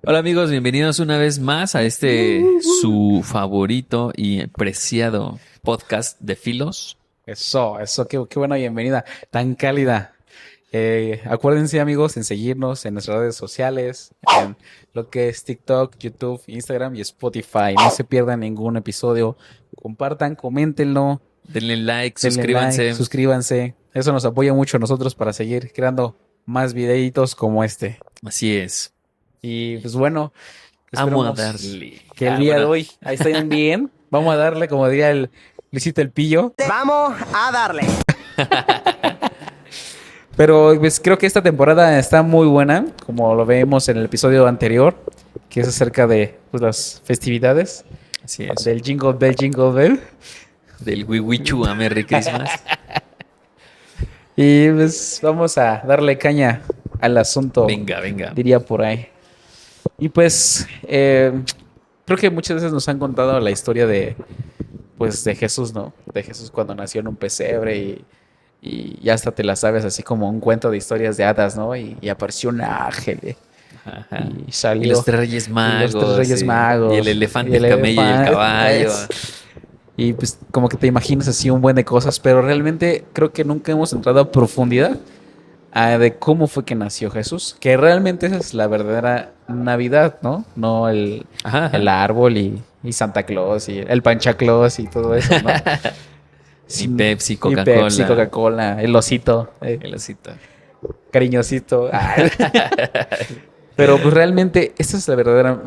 Hola amigos, bienvenidos una vez más a su favorito y preciado podcast de Filos. Eso, qué buena bienvenida, tan cálida. Acuérdense, amigos, en seguirnos en nuestras redes sociales, en lo que es TikTok, YouTube, Instagram y Spotify. No se pierdan ningún episodio. Compartan, coméntenlo, Denle like, denle like, suscríbanse. suscríbanse. Eso nos apoya mucho a nosotros para seguir creando más videitos como este. Así es. Y pues bueno, Amo a esperamos darle. que el día de Bueno, hoy ahí estén bien. Vamos a darle, como diría el Luisito el Pillo. Vamos a darle. Pero pues creo que esta temporada está muy buena, como lo vemos en el episodio anterior, que es acerca de pues, las festividades así es. del Jingle Bell, Jingle Bell. Del Wiwichu a Merry Christmas. Y pues vamos a darle caña al asunto, Venga, venga. diría por ahí. Y pues creo que muchas veces nos han contado la historia de pues de Jesús, ¿no? De Jesús cuando nació en un pesebre y ya hasta te la sabes así como un cuento de historias de hadas, ¿no? Y apareció un ángel. Ajá. Y Y salió. los tres Reyes Magos. Y los tres Reyes Magos. Y el elefante, y el camello y el caballo. Y pues como que te imaginas así un buen de cosas, pero realmente creo que nunca hemos entrado a profundidad de cómo fue que nació Jesús. Que realmente esa es la verdadera Navidad, ¿no? No Ajá, el ajá. árbol y Santa Claus y el Pancha Claus y todo eso, ¿no? Y Pepsi, Y Pepsi, Coca-Cola. Coca-Cola, el osito, El osito. cariñosito. Pero pues realmente esta es la verdadera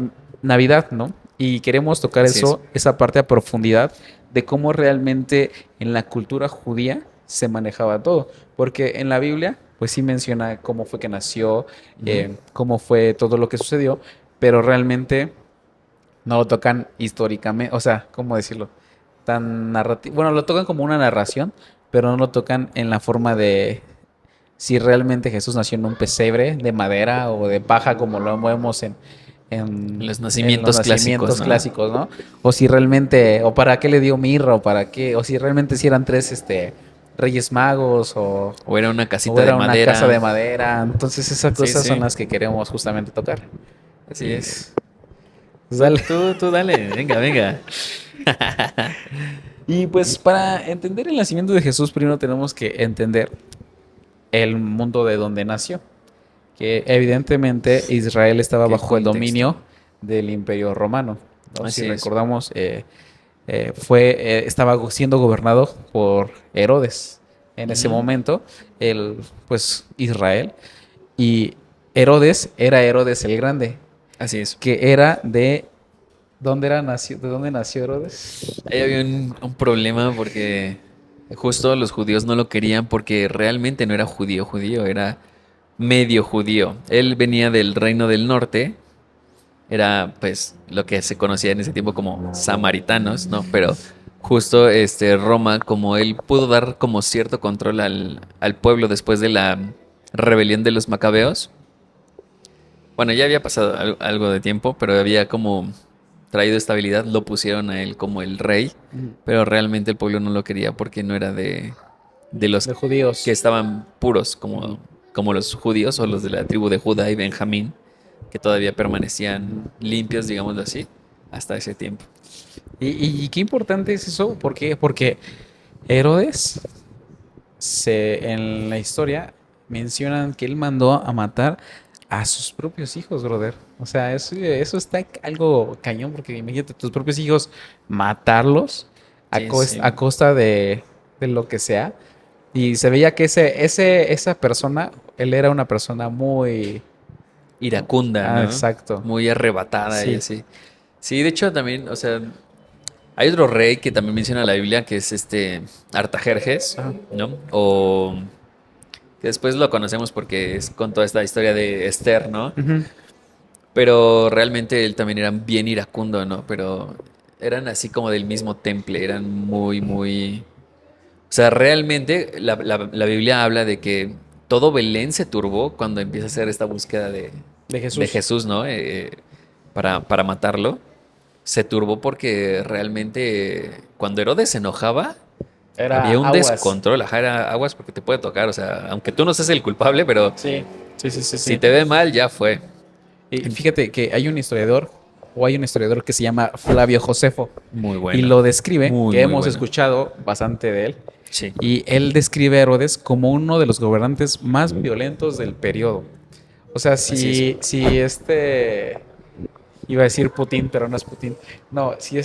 Navidad, ¿no? Y queremos tocar Así es. esa parte a profundidad de cómo realmente en la cultura judía se manejaba todo. Porque en la Biblia, pues sí menciona cómo fue que nació, cómo fue todo lo que sucedió, pero realmente no lo tocan históricamente, o sea, ¿cómo decirlo? Tan narrativo. Bueno, lo tocan como una narración, pero no lo tocan en la forma de si realmente Jesús nació en un pesebre de madera o de paja, como lo vemos Los en los nacimientos clásicos, nacimientos ¿no? clásicos, ¿no? O si realmente, o para qué le dio mirra, o para qué, o si realmente si eran tres Reyes Magos, O era una o casita de era una casa de madera. madera. Entonces esas Sí, cosas son sí. las que queremos justamente tocar. Así Y es. pues dale. Tú dale, venga, venga. Y pues para entender el nacimiento de Jesús, primero tenemos que entender el mundo de donde nació. Que evidentemente Israel estaba Qué bajo el contexto. dominio del Imperio Romano, ¿no? Si Así es. recordamos, estaba siendo gobernado por Herodes en ese Ujú. momento, pues Israel, y Herodes era Herodes el Grande, Así es. que era ¿de dónde nació Herodes? Ahí había un problema porque justo los judíos no lo querían porque realmente no era judío judío, era medio judío. Él venía del reino del norte, era pues lo que se conocía en ese tiempo como samaritanos, ¿no? Pero justo Roma, como él pudo dar como cierto control al pueblo después de la rebelión de los macabeos. Bueno, ya había pasado algo de tiempo, pero había como traído estabilidad, lo pusieron a él como el rey, pero realmente el pueblo no lo quería porque no era de los De que judíos. estaban puros, como los judíos o los de la tribu de Judá y Benjamín, que todavía permanecían limpios, digámoslo así, hasta ese tiempo. Y qué importante es eso, ¿por qué? Porque Herodes en la historia mencionan que él mandó a matar a sus propios hijos, brother. O sea, eso está algo cañón, porque imagínate tus propios hijos matarlos Sí, sí. a costa de lo que sea. Y se veía que esa persona, él era una persona muy... Iracunda, ¿no? Exacto. Muy arrebatada y Sí. así. Sí, de hecho también, o sea, hay otro rey que también menciona la Biblia, que es Artajerjes, Ajá. ¿no? O que después lo conocemos porque es con toda esta historia de Esther, ¿no? Ujú. Pero realmente él también era bien iracundo, ¿no? Pero eran así como del mismo temple, eran muy, muy... O sea, realmente la Biblia habla de que todo Belén se turbó cuando empieza a hacer esta búsqueda De de Jesús. Jesús, ¿no? Para matarlo. Se turbó porque realmente cuando Herodes se enojaba, Era había un aguas. descontrol. Ajá, era aguas porque te puede tocar. O sea, aunque tú no seas el culpable, pero Sí, sí, sí, sí, si sí. te ve mal, ya fue. Y fíjate que hay un historiador, o hay un historiador que se llama Flavio Josefo, Muy y bueno. lo describe, Muy, que muy hemos bueno. escuchado bastante de él, Sí. y él describe a Herodes como uno de los gobernantes más violentos del periodo. O sea, Así es. si iba a decir Putin, pero no es Putin, no, si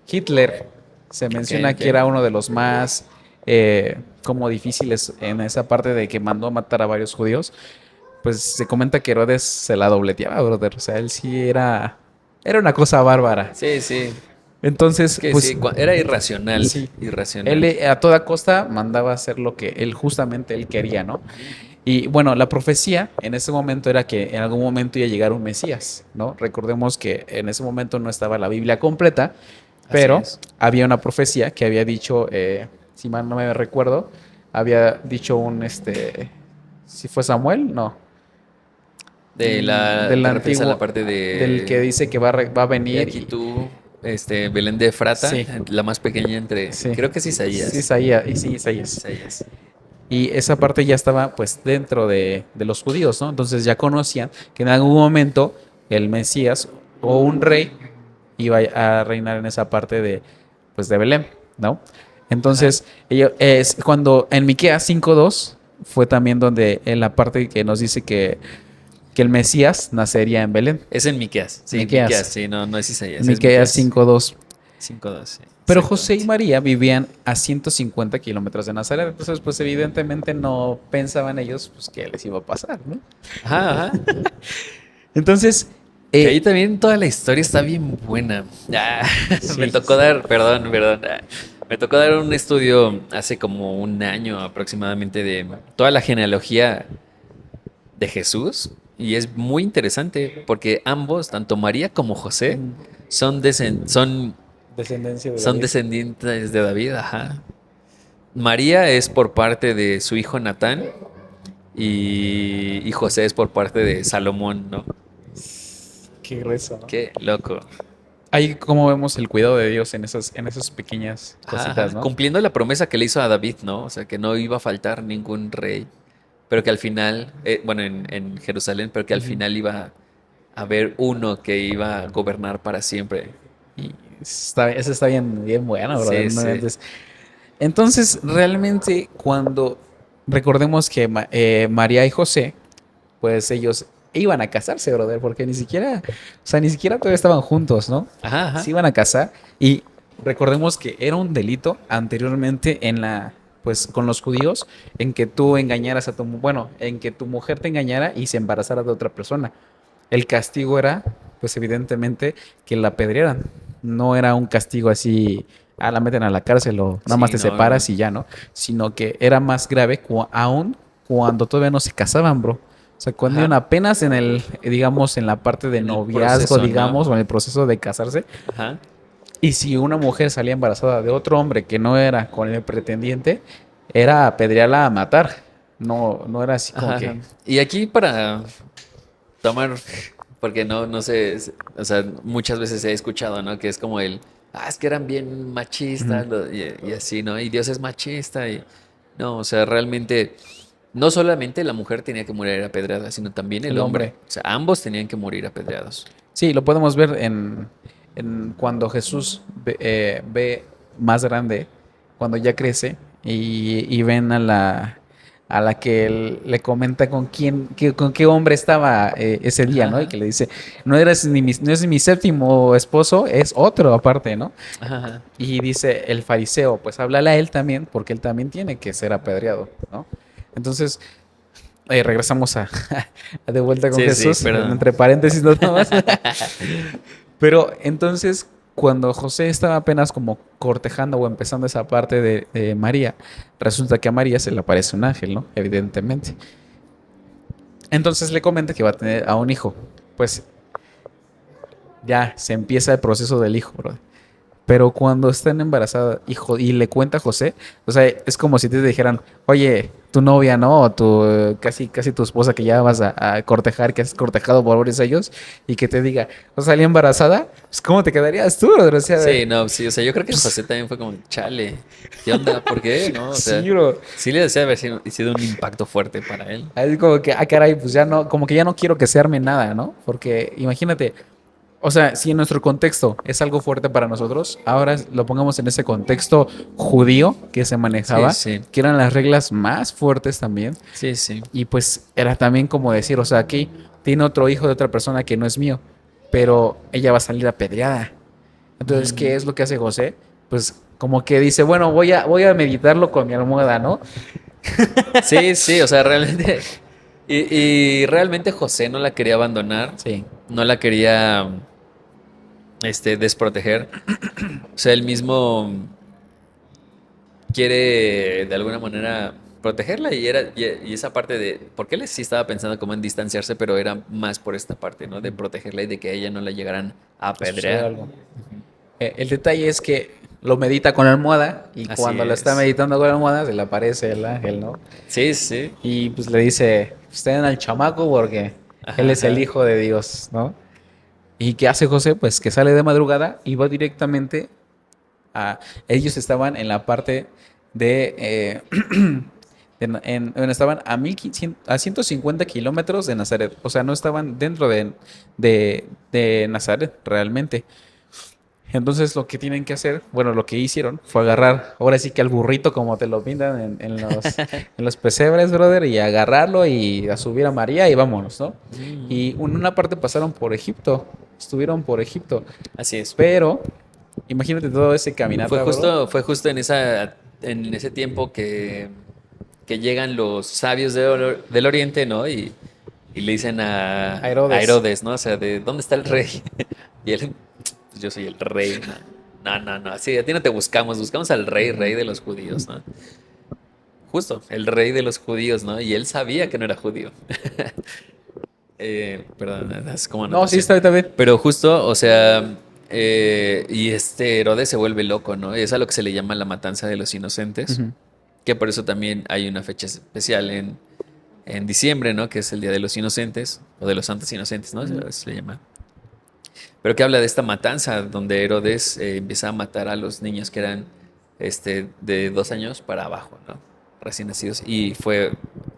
Hitler se Ok, menciona que ok. era uno de los más como difíciles en esa parte de que mandó a matar a varios judíos, pues se comenta que Herodes se la dobleteaba, brother. O sea, él sí era una cosa bárbara. Sí, sí. Es Entonces, que pues sí, era irracional. sí, él Irracional. a toda costa mandaba hacer lo que él justamente él quería, ¿no? Y bueno, la profecía en ese momento era que en algún momento iba a llegar un Mesías, ¿no? Recordemos que en ese momento no estaba la Biblia completa, Así pero es. había una profecía que había dicho, si mal no me recuerdo, había dicho si fue Samuel, no, del Te refieres a la antiguo, parte del que dice que va a de venir aquí tú, Belén de Efrata, sí, la más pequeña entre, sí, creo que es sí, Isaías. Isaías, y sí, Isaías. Isaías. Y esa parte ya estaba pues dentro de los judíos, ¿no? Entonces ya conocían que en algún momento el Mesías o un rey iba a reinar en esa parte pues de Belén, ¿no? Ajá. Entonces, es cuando en Miqueas 5:2 fue también donde en la parte que nos dice que el Mesías nacería en Belén. Es en Miqueas. Sí, Miqueas, Miqueas, sí, no, no es Isaías, es Miqueas Miqueas 5:2. 5:2, sí, Pero José y exactamente. María vivían a 150 kilómetros de Nazaret, entonces pues evidentemente no pensaban ellos pues qué les iba a pasar, ¿no? Ajá, ajá. Entonces, Que ahí eh, también toda la historia está bien buena. Ah, me sí, tocó dar, perdón, perdón. Me tocó dar un estudio hace como un año aproximadamente de toda la genealogía de Jesús. Y es muy interesante porque ambos, tanto María como José, mm, son, descendencia de son David. descendientes de David. Ajá. María es por parte de su hijo Natán y José es por parte de Salomón, ¿no? Qué grueso, ¿no? Qué loco. Ahí como vemos el cuidado de Dios en esas pequeñas Ajá, cositas, ajá. ¿no? Cumpliendo la promesa que le hizo a David, ¿no? O sea, que no iba a faltar ningún rey, pero que al final, bueno, en Jerusalén, pero que al Ujú. final iba a haber uno que iba a gobernar para siempre. Y eso está bien, bien bueno, brother. Sí, No sí. inventes. Entonces, realmente, cuando recordemos que María y José, pues ellos iban a casarse, brother, porque ni siquiera todavía estaban juntos, ¿no? Ajá, Se ajá. iban a casar y recordemos que era un delito anteriormente pues con los judíos, en que tú engañaras bueno, en que tu mujer te engañara y se embarazara de otra persona. El castigo era, pues evidentemente, que la apedrearan. No era un castigo así, la meten a la cárcel o nada más Sí, te no, no, no. separas y ya, ¿no? Sino que era más grave aún cuando todavía no se casaban, bro. O sea, cuando iban Ajá. apenas digamos, en la parte de En el noviazgo, proceso, ¿no? digamos, o en el proceso de casarse, Ajá. y si una mujer salía embarazada de otro hombre que no era con el pretendiente, era apedrearla a matar. No, no era así como Ajá, que... ajá. Y aquí para tomar, porque no, no sé, o sea, muchas veces he escuchado, ¿no? Que es como es que eran bien Ujú. machistas y así, ¿no? Y Dios es machista y no, o sea, realmente no solamente la mujer tenía que morir apedreada, sino también el El hombre. hombre. O sea, ambos tenían que morir apedreados. Sí, lo podemos ver en cuando Jesús ve más grande, cuando ya crece, y ven a la que él le comenta con qué hombre estaba ese día, Ajá, ¿no? Y ajá, que le dice, no es mi séptimo esposo, es otro aparte, ¿no? ajá, ajá. Y dice el fariseo, pues háblale a él también, porque él también tiene que ser apedreado, ¿no? Entonces, regresamos de vuelta con Sí, sí, Jesús, perdón. entre paréntesis nada más. Pero entonces, cuando José estaba apenas como cortejando o empezando esa parte de María, resulta que a María se le aparece un ángel, ¿no? Evidentemente. Entonces le comenta que va a tener a un hijo. Pues ya se empieza el proceso del hijo, bro. Pero cuando están embarazadas y le cuenta a José, o sea, es como si te dijeran, oye, tu novia, ¿no? O tu casi tu esposa que ya vas a cortejar, que has cortejado por varios años, y que te diga, o salí embarazada, pues ¿cómo te quedarías tú? O sea, Sí, no, sí, o sea, yo creo que pues, José también fue como, chale, ¿qué onda? ¿Por qué? ¿No? O sea, sí, bro. sí le desea haber sido un impacto fuerte para él. Así como que, ah, caray, pues ya no, como que ya no quiero que se arme nada, ¿no? Porque imagínate, o sea, si en nuestro contexto es algo fuerte para nosotros, ahora lo pongamos en ese contexto judío que se Sí, manejaba, sí, que eran las reglas más fuertes también, sí, sí. y pues era también como decir, o sea, aquí tiene otro hijo de otra persona que no es mío, pero ella va a salir apedreada. Entonces, Ujú. ¿qué es lo que hace José? Pues como que dice, bueno, voy a meditarlo con mi almohada, ¿no? Sí, sí, o sea, realmente. Y realmente José no la quería abandonar, Sí, no la quería desproteger. O sea, él mismo quiere de alguna manera protegerla y esa parte de, porque él sí estaba pensando como en distanciarse, pero era más por esta parte, ¿no? De protegerla y de que a ella no la llegaran a que sucede apedrear. algo. El detalle es que lo medita con la almohada y Así cuando lo está es. meditando con la almohada se le aparece el ángel, ¿no? Sí, sí. Y pues le dice, usted al chamaco porque él Ajá, es el ajá. hijo de Dios, ¿no? ¿Y qué hace José? Pues que sale de madrugada y va directamente a... Ellos estaban en la parte de... bueno, estaban a, 1500 a 150 kilómetros de Nazaret. O sea, no estaban dentro de Nazaret realmente. Entonces lo que tienen que hacer, bueno, lo que hicieron fue agarrar, ahora sí que al burrito como te lo pintan en los pesebres, brother, y agarrarlo y a subir a María y vámonos, ¿no? Mm, Y en una parte pasaron por Egipto, estuvieron por Egipto, así es. pero imagínate todo ese caminata, bro. Fue justo en ese tiempo que llegan los sabios del Oriente, ¿no? Y le dicen A a Herodes. Herodes, ¿no? O sea, de ¿dónde está el rey? Y él, pues yo soy el rey, ¿no? No, no, no, sí, a ti no te buscamos, buscamos al rey, rey de los judíos, ¿no? Justo, el rey de los judíos, ¿no? Y él sabía que no era judío. Perdón, es como No, sí, anotación. está bien. Pero justo, o sea, y este Herodes se vuelve loco, ¿no? Es a lo que se le llama la matanza de los inocentes, Ujú. que por eso también hay una fecha especial en diciembre, ¿no? Que es el Día de los Inocentes, o de los Santos Inocentes, ¿no? Ujú. Se le llama. Pero que habla de esta matanza, donde Herodes empieza a matar a los niños que eran de 2 años para abajo, ¿no? Recién nacidos. Y fue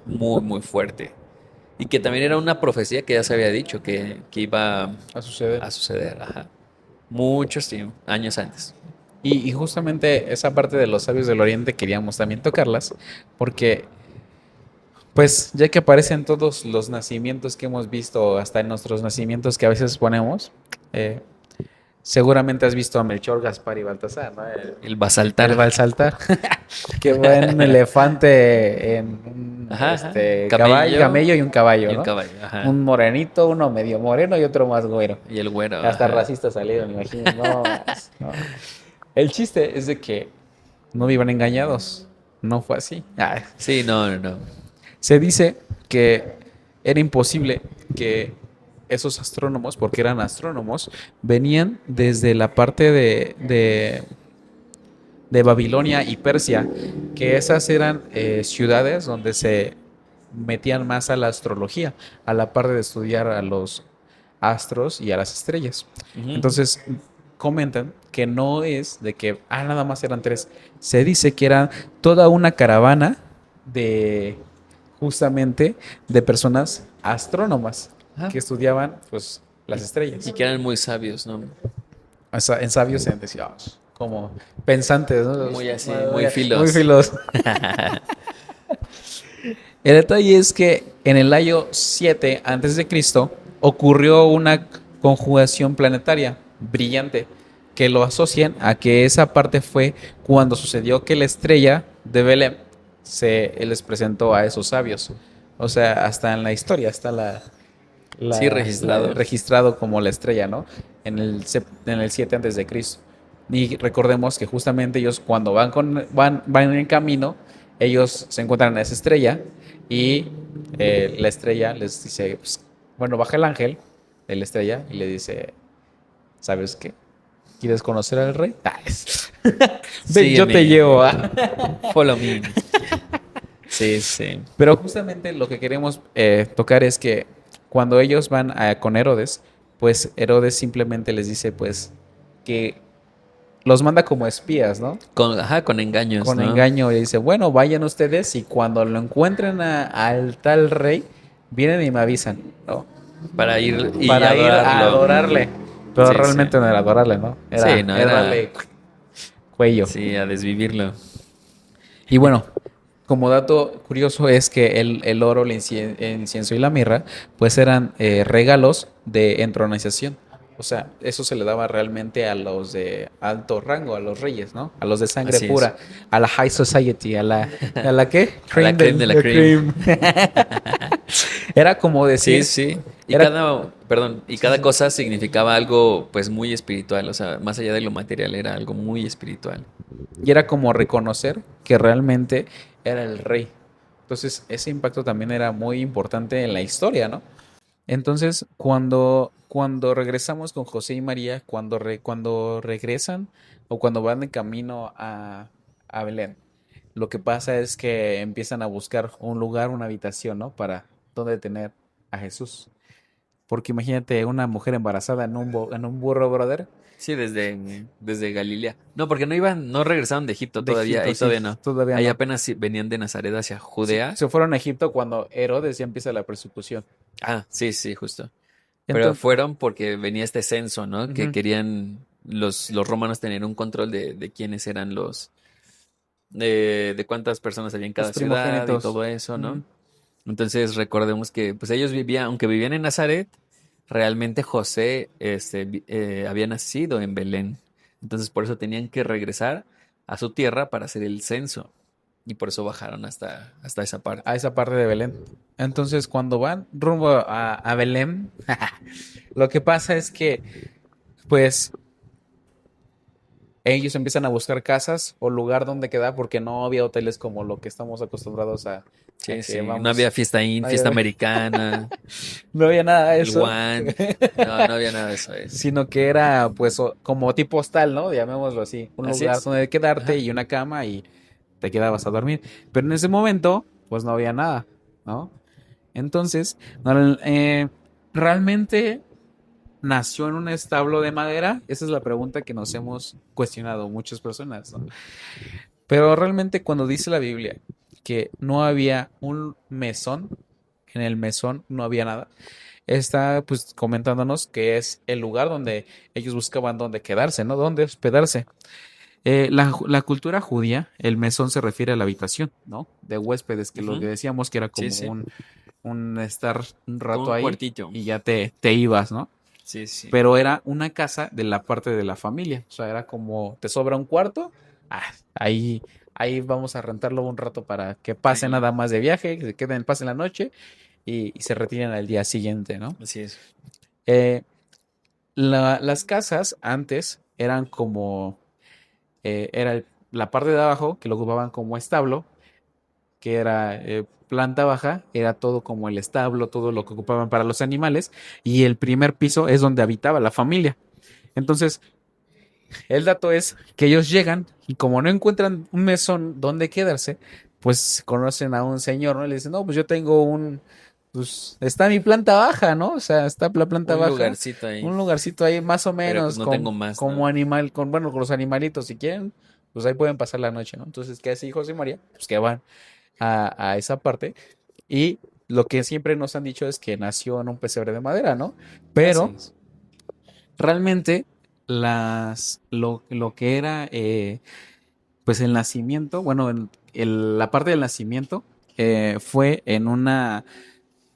muy, muy fuerte. Y que también era una profecía que ya se había dicho que iba A suceder. a suceder, ajá. Muchos años antes. Y justamente esa parte de los sabios del Oriente queríamos también tocarlas, porque pues ya que aparecen todos los nacimientos que hemos visto, hasta en nuestros nacimientos que a veces ponemos, eh, seguramente has visto a Melchor, Gaspar y Baltasar, ¿no? Él va a El saltar. Balsaltar, que va en un elefante, en un Ajá, ajá. caballo, Camello camello y un caballo, y un ¿no? caballo, ajá. Un morenito, uno medio moreno y otro más güero. Y el güero, Hasta ajá. racista salieron, me imagino. No, no. El chiste es de que no vivan engañados. No fue así. Ah, Sí, no, no, no. se dice que era imposible que esos astrónomos, porque eran astrónomos, venían desde la parte de Babilonia y Persia, que esas eran ciudades donde se metían más a la astrología, a la parte de estudiar a los astros y a las estrellas. Ujú. Entonces, comentan que no es de que, nada más eran tres. Se dice que era toda una caravana de, justamente, de personas astrónomas Ajá. que estudiaban, pues, las Y, y estrellas. que eran muy sabios, ¿no? En sabios en decíamos, como pensantes, ¿no? Muy así, muy Muy filos. filos. El detalle es que en el año 7 antes de Cristo ocurrió una conjugación planetaria brillante que lo asocian a que esa parte fue cuando sucedió que la estrella de Belén se les presentó a esos sabios. O sea, hasta en la historia está Sí, la registrado. registrado como la estrella, ¿no? En el 7 antes de Cristo. Y recordemos que justamente ellos cuando van en camino, ellos se encuentran en esa estrella y la estrella les dice, pues, bueno, baja el ángel de la estrella y le dice, ¿sabes qué? ¿Quieres conocer al rey? Ven, yo te Sígueme, llevo. follow me. Sí, sí. Pero justamente lo que queremos tocar es que cuando ellos van con Herodes, pues Herodes simplemente les dice pues que los manda como espías, ¿no? Ajá, con engaños, Con ¿no? engaño y dice, bueno, vayan ustedes y cuando lo encuentren al tal rey, vienen y me avisan, ¿no? Para ir y Para ir a adorarlo. adorarle. Pero Sí, sí. realmente no era adorarle, ¿no? Sí, no, Era era. darle cuello. Sí, a desvivirlo. Y bueno, como dato curioso es que el oro, el incienso y la mirra, pues eran regalos de entronización. O sea, eso se le daba realmente a los de alto rango, a los reyes, ¿no? A los de sangre Así es. pura, a la high society, ¿a la qué? A la Cream creme de la the creme. cream. Era como Sí, decir, sí. era, Perdón, y sí, cada sí. cosa significaba algo pues muy espiritual, o sea, más allá de lo material era algo muy espiritual. Y era como reconocer que realmente era el rey. Entonces, ese impacto también era muy importante en la historia, ¿no? Entonces, cuando regresamos con José y María, cuando regresan o cuando van de camino a Belén, lo que pasa es que empiezan a buscar un lugar, una habitación, ¿no? Para donde tener a Jesús. Porque imagínate una mujer embarazada en un burro, brother, Sí, desde Galilea. No, porque no regresaron de Egipto de todavía, Egipto, ahí sí, todavía no. todavía Ahí no. apenas venían de Nazaret hacia Judea. Se fueron a Egipto cuando Herodes ya empieza la persecución. Ah, sí, sí, justo. Pero Entonces, fueron porque venía este censo, ¿no? Que ujú, querían los romanos tener un control de quiénes eran de cuántas personas había en los cada ciudad y primogénitos. todo eso, ¿no? Ujú. Entonces recordemos que pues ellos vivían, aunque vivían en Nazaret, realmente José había nacido en Belén. Entonces por eso tenían que regresar a su tierra para hacer el censo. Y por eso bajaron hasta esa parte. A esa parte de Belén. Entonces, cuando van rumbo a Belén, lo que pasa es que, pues, ellos empiezan a buscar casas o lugar donde quedar porque no había hoteles como lo que estamos acostumbrados a Sí, que sí. No había vamos. No fiesta había, americana, no había nada de el eso, One. No, no había nada de eso. sino que era, pues, como tipo hostal, ¿no? Llamémoslo así. Un Así lugar es. donde quedarte Ajá. y una cama y te quedabas a dormir. Pero en ese momento, pues, no había nada, ¿no? Entonces, no, realmente nació en un establo de madera. Esa es la pregunta que nos hemos cuestionado muchas personas, ¿no? Pero realmente cuando dice la Biblia que no había un mesón, en el mesón no había nada, está pues comentándonos que es el lugar donde ellos buscaban dónde quedarse, ¿no? Dónde hospedarse. La cultura judía, el mesón se refiere a la habitación, ¿no? De huéspedes, que lo que Ujú. decíamos que era Sí, como sí. un estar un Como rato un ahí cuartillo. y ya te ibas, ¿no? Sí, sí. Pero era una casa de la parte de la familia, o sea, era como, te sobra un cuarto, ah, ahí, ahí vamos a rentarlo un rato para que pase Ahí. nada más de viaje, que se queden, pasen la noche y se retiren al día siguiente, ¿no? Así es. Eh, las casas antes eran como, la parte de abajo que lo ocupaban como establo, que era planta baja, era todo como el establo, todo lo que ocupaban para los animales, y el primer piso es donde habitaba la familia. Entonces, el dato es que ellos llegan y como no encuentran un mesón donde quedarse, pues conocen a un señor, ¿no? Y le dicen, no, pues yo tengo pues está mi planta baja, ¿no? O sea, está la planta Un baja, lugarcito ahí. un lugarcito ahí más o Pero pues menos no tengo más, ¿no? como animal, bueno, con los animalitos, si quieren, pues ahí pueden pasar la noche, ¿no? Entonces, ¿qué hace José y María? Pues que van a esa parte y lo que siempre nos han dicho es que nació en un pesebre de madera, ¿no? Así Pero es. realmente lo que era pues el nacimiento, bueno, la parte del nacimiento fue en una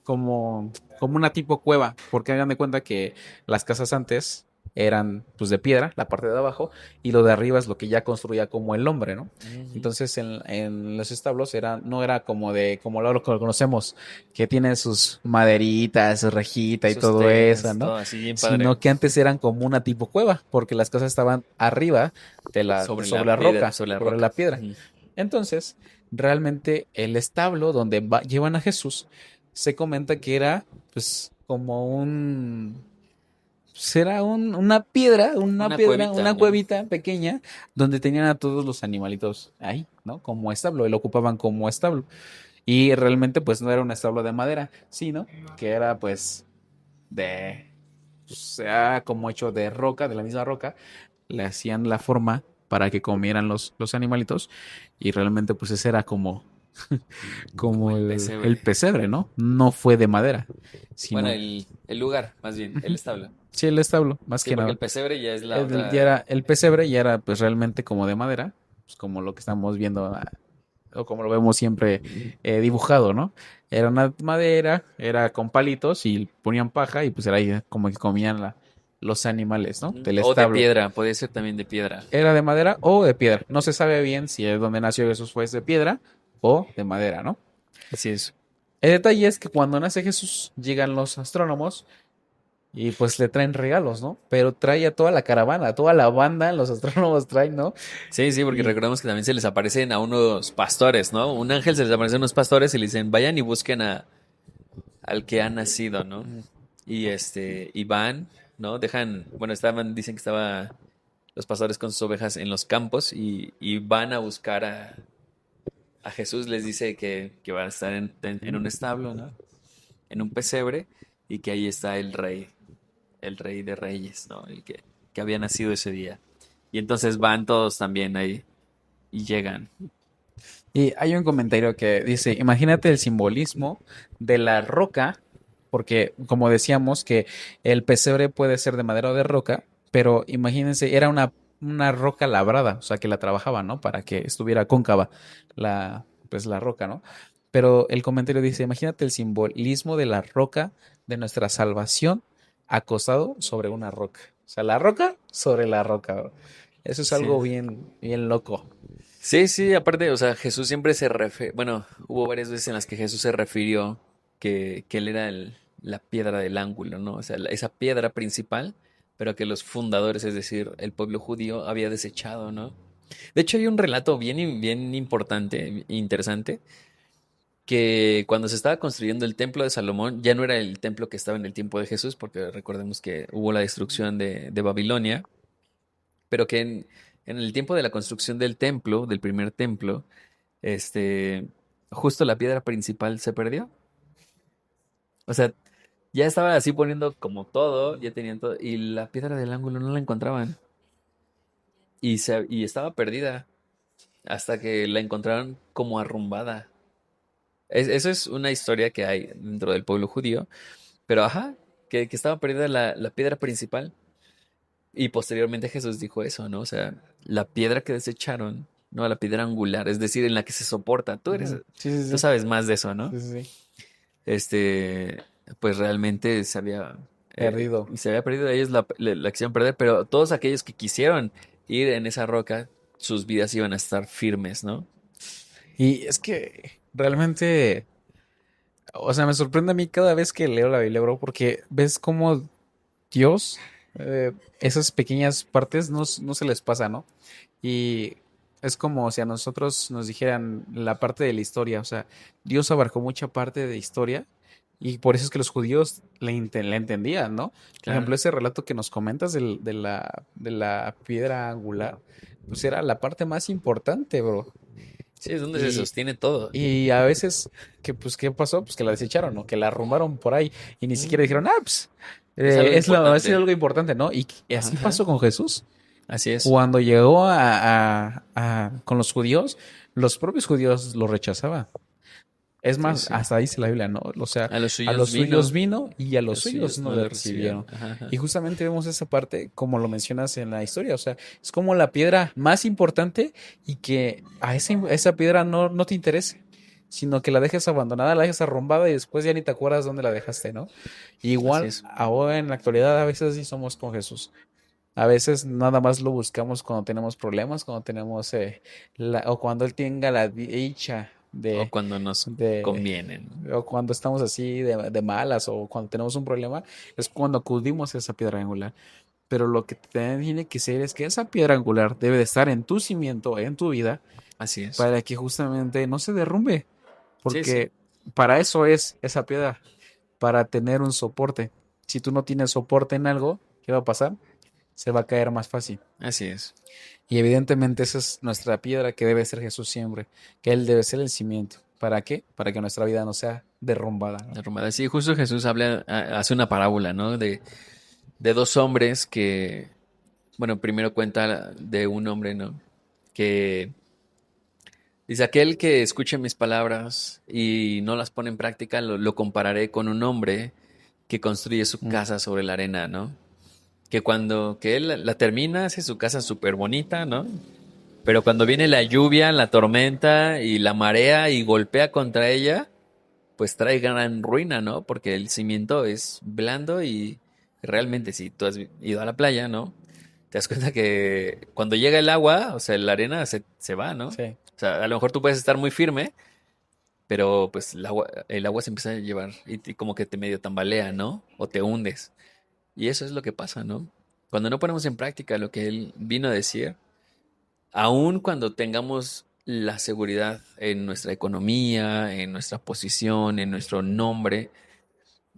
como una tipo cueva, porque hagan de cuenta que las casas antes eran pues de piedra, la parte de abajo, y lo de arriba es lo que ya construía como el hombre, ¿no? Ujú. Entonces en los establos no era como lo que conocemos, que tiene sus maderitas, su rejita y Sus todo eso, tejas, ¿no? todo así bien padre. Sino que antes eran como una tipo cueva, porque las casas estaban arriba Sobre sobre la la piedra, roca, sobre la sobre roca. la piedra. Ujú. Entonces, realmente el establo donde llevan a Jesús se comenta que era pues Será Una cuevita, una ¿no? cuevita pequeña donde tenían a todos los animalitos ahí, ¿no? Como establo, y lo ocupaban como establo. Y realmente pues no era un establo de madera, sino que era pues de, o sea, como hecho de roca, de la misma roca, le hacían la forma para que comieran los animalitos y realmente pues ese era como, Como como el el pesebre. pesebre, ¿no? No fue de madera, Bueno, sino, el lugar, más bien, el ujú, establo. sí, el establo, más Sí, que porque nada. el pesebre ya es la Ya otra. era, el pesebre ya era pues realmente como de madera, pues como lo que estamos viendo o como lo vemos siempre dibujado, ¿no? Era una madera, era con palitos y ponían paja y pues era ahí como que comían los animales, ¿no? Del O de establo. piedra, puede ser también de piedra. Era de madera o de piedra. No se sabe bien si es donde nació Jesús fue de piedra o de madera, ¿no? Así es. El detalle es que cuando nace Jesús llegan los astrónomos y pues le traen regalos, ¿no? Pero trae a toda la caravana, toda la banda, los astrónomos traen, ¿no? Sí, sí, porque Y recordamos que también se les aparecen a unos pastores, ¿no? Un ángel se les aparece a unos pastores y le dicen, vayan y busquen al que ha nacido, ¿no? Y van, ¿no? Bueno, dicen que estaban los pastores con sus ovejas en los campos y van a buscar a Jesús, les dice que van a estar en un establo, ¿no? En un pesebre y que ahí está el rey de reyes, ¿no? Que había nacido ese día. Y entonces van todos también ahí y llegan. Y hay un comentario que dice, imagínate el simbolismo de la roca, porque como decíamos que el pesebre puede ser de madera o de roca, pero imagínense, era una roca labrada, o sea, que la trabajaban, ¿no? Para que estuviera cóncava pues la roca, ¿no? Pero el comentario dice, imagínate el simbolismo de la roca de nuestra salvación acostado sobre una roca. O sea, la roca sobre la roca, bro. Eso es Sí. algo bien, bien loco. Sí, sí, aparte, o sea, Jesús siempre bueno, hubo varias veces en las que Jesús se refirió que él era la piedra del ángulo, ¿no? O sea, esa piedra principal, pero que los fundadores, es decir, el pueblo judío, había desechado, ¿no? De hecho, hay un relato bien importante, interesante, que cuando se estaba construyendo el templo de Salomón, ya no era el templo que estaba en el tiempo de Jesús, porque recordemos que hubo la destrucción de Babilonia, pero que en el tiempo de la construcción del templo, del primer templo, este, justo la piedra principal se perdió. O sea, ya estaban así poniendo como todo, ya tenían todo, y la piedra del ángulo no la encontraban. Y estaba perdida hasta que la encontraron como arrumbada. Eso es una historia que hay dentro del pueblo judío, pero ajá, que estaba perdida la piedra principal. Y posteriormente Jesús dijo eso, ¿no? O sea, la piedra que desecharon, no, la piedra angular, es decir, en la que se soporta. Ujú. Sí, sí, Tú sí. sabes más de eso, ¿no? Sí, sí, sí. este, pues realmente Perdido. se había perdido, ellos la quisieron perder, pero todos aquellos que quisieron ir en esa roca, sus vidas iban a estar firmes, ¿no? Y es que realmente, o sea, me sorprende a mí cada vez que leo la Biblia, bro, porque ves cómo Dios, esas pequeñas partes no se les pasa, ¿no? Y es como si a nosotros nos dijeran la parte de la historia, o sea, Dios abarcó mucha parte de historia y por eso es que los judíos la entendían, ¿no? Por ejemplo, Claro. ese relato que nos comentas de la piedra angular, pues era la parte más importante, bro. Sí, es donde se Y, sostiene todo. y a veces, pues, ¿qué pasó? Pues que la desecharon, ¿no? Que la arrumbaron por ahí y ni siquiera Ujú. dijeron, ah, pues, Es algo es importante. algo importante, ¿no? Y así Ajá. pasó con Jesús. Así es. Cuando llegó con los judíos, los propios judíos lo rechazaban. Es Sí, más, sí. hasta dice la Biblia, ¿no? O sea, A los a los suyos suyos vino, vino y a a los los suyos suyos no no le le recibieron. recibieron. Ajá, ajá. Y justamente vemos esa parte, como lo mencionas en la historia, o sea, es como la piedra más importante y que esa piedra no te interese, sino que la dejes abandonada, la dejes arrumbada y después ya ni te acuerdas dónde la dejaste, ¿no? Así Igual, es. ahora en la actualidad a veces sí somos con Jesús. A veces nada más lo buscamos cuando tenemos problemas, cuando tenemos o cuando él tenga la dicha O cuando nos de conviene, ¿no? o cuando estamos así de malas o cuando tenemos un problema, es cuando acudimos a esa piedra angular. Pero lo que tiene que ser es que esa piedra angular debe de estar en tu cimiento, en tu vida, Así es. para que justamente no se derrumbe, Sí, sí. porque para eso es esa piedra, para tener un soporte. Si tú no tienes soporte en algo, ¿qué va a pasar? Se va a caer más fácil. Así es. Y evidentemente esa es nuestra piedra que debe ser Jesús siempre, que Él debe ser el cimiento. ¿Para qué? Para que nuestra vida no sea derrumbada, ¿no? Derrumbada. Sí, justo Jesús hace una parábola, ¿no? De dos hombres que, bueno, primero cuenta de un hombre, ¿no? Que dice, aquel que escuche mis palabras y no las pone en práctica, lo compararé con un hombre que construye su Mm, casa sobre la arena, ¿no? Que cuando que él la termina, hace su casa súper bonita, ¿no? Pero cuando viene la lluvia, la tormenta y la marea y golpea contra ella, pues trae gran ruina, ¿no? Porque el cimiento es blando y realmente si tú has ido a la playa, ¿no? Te das cuenta que cuando llega el agua, o sea, la arena se va, ¿no? sí. O sea, a lo mejor tú puedes estar muy firme, pero pues el agua se empieza a llevar y como que te medio tambalea, ¿no? O te hundes. Y eso es lo que pasa, ¿no? Cuando no ponemos en práctica lo que él vino a decir, aun cuando tengamos la seguridad en nuestra economía, en nuestra posición, en nuestro nombre,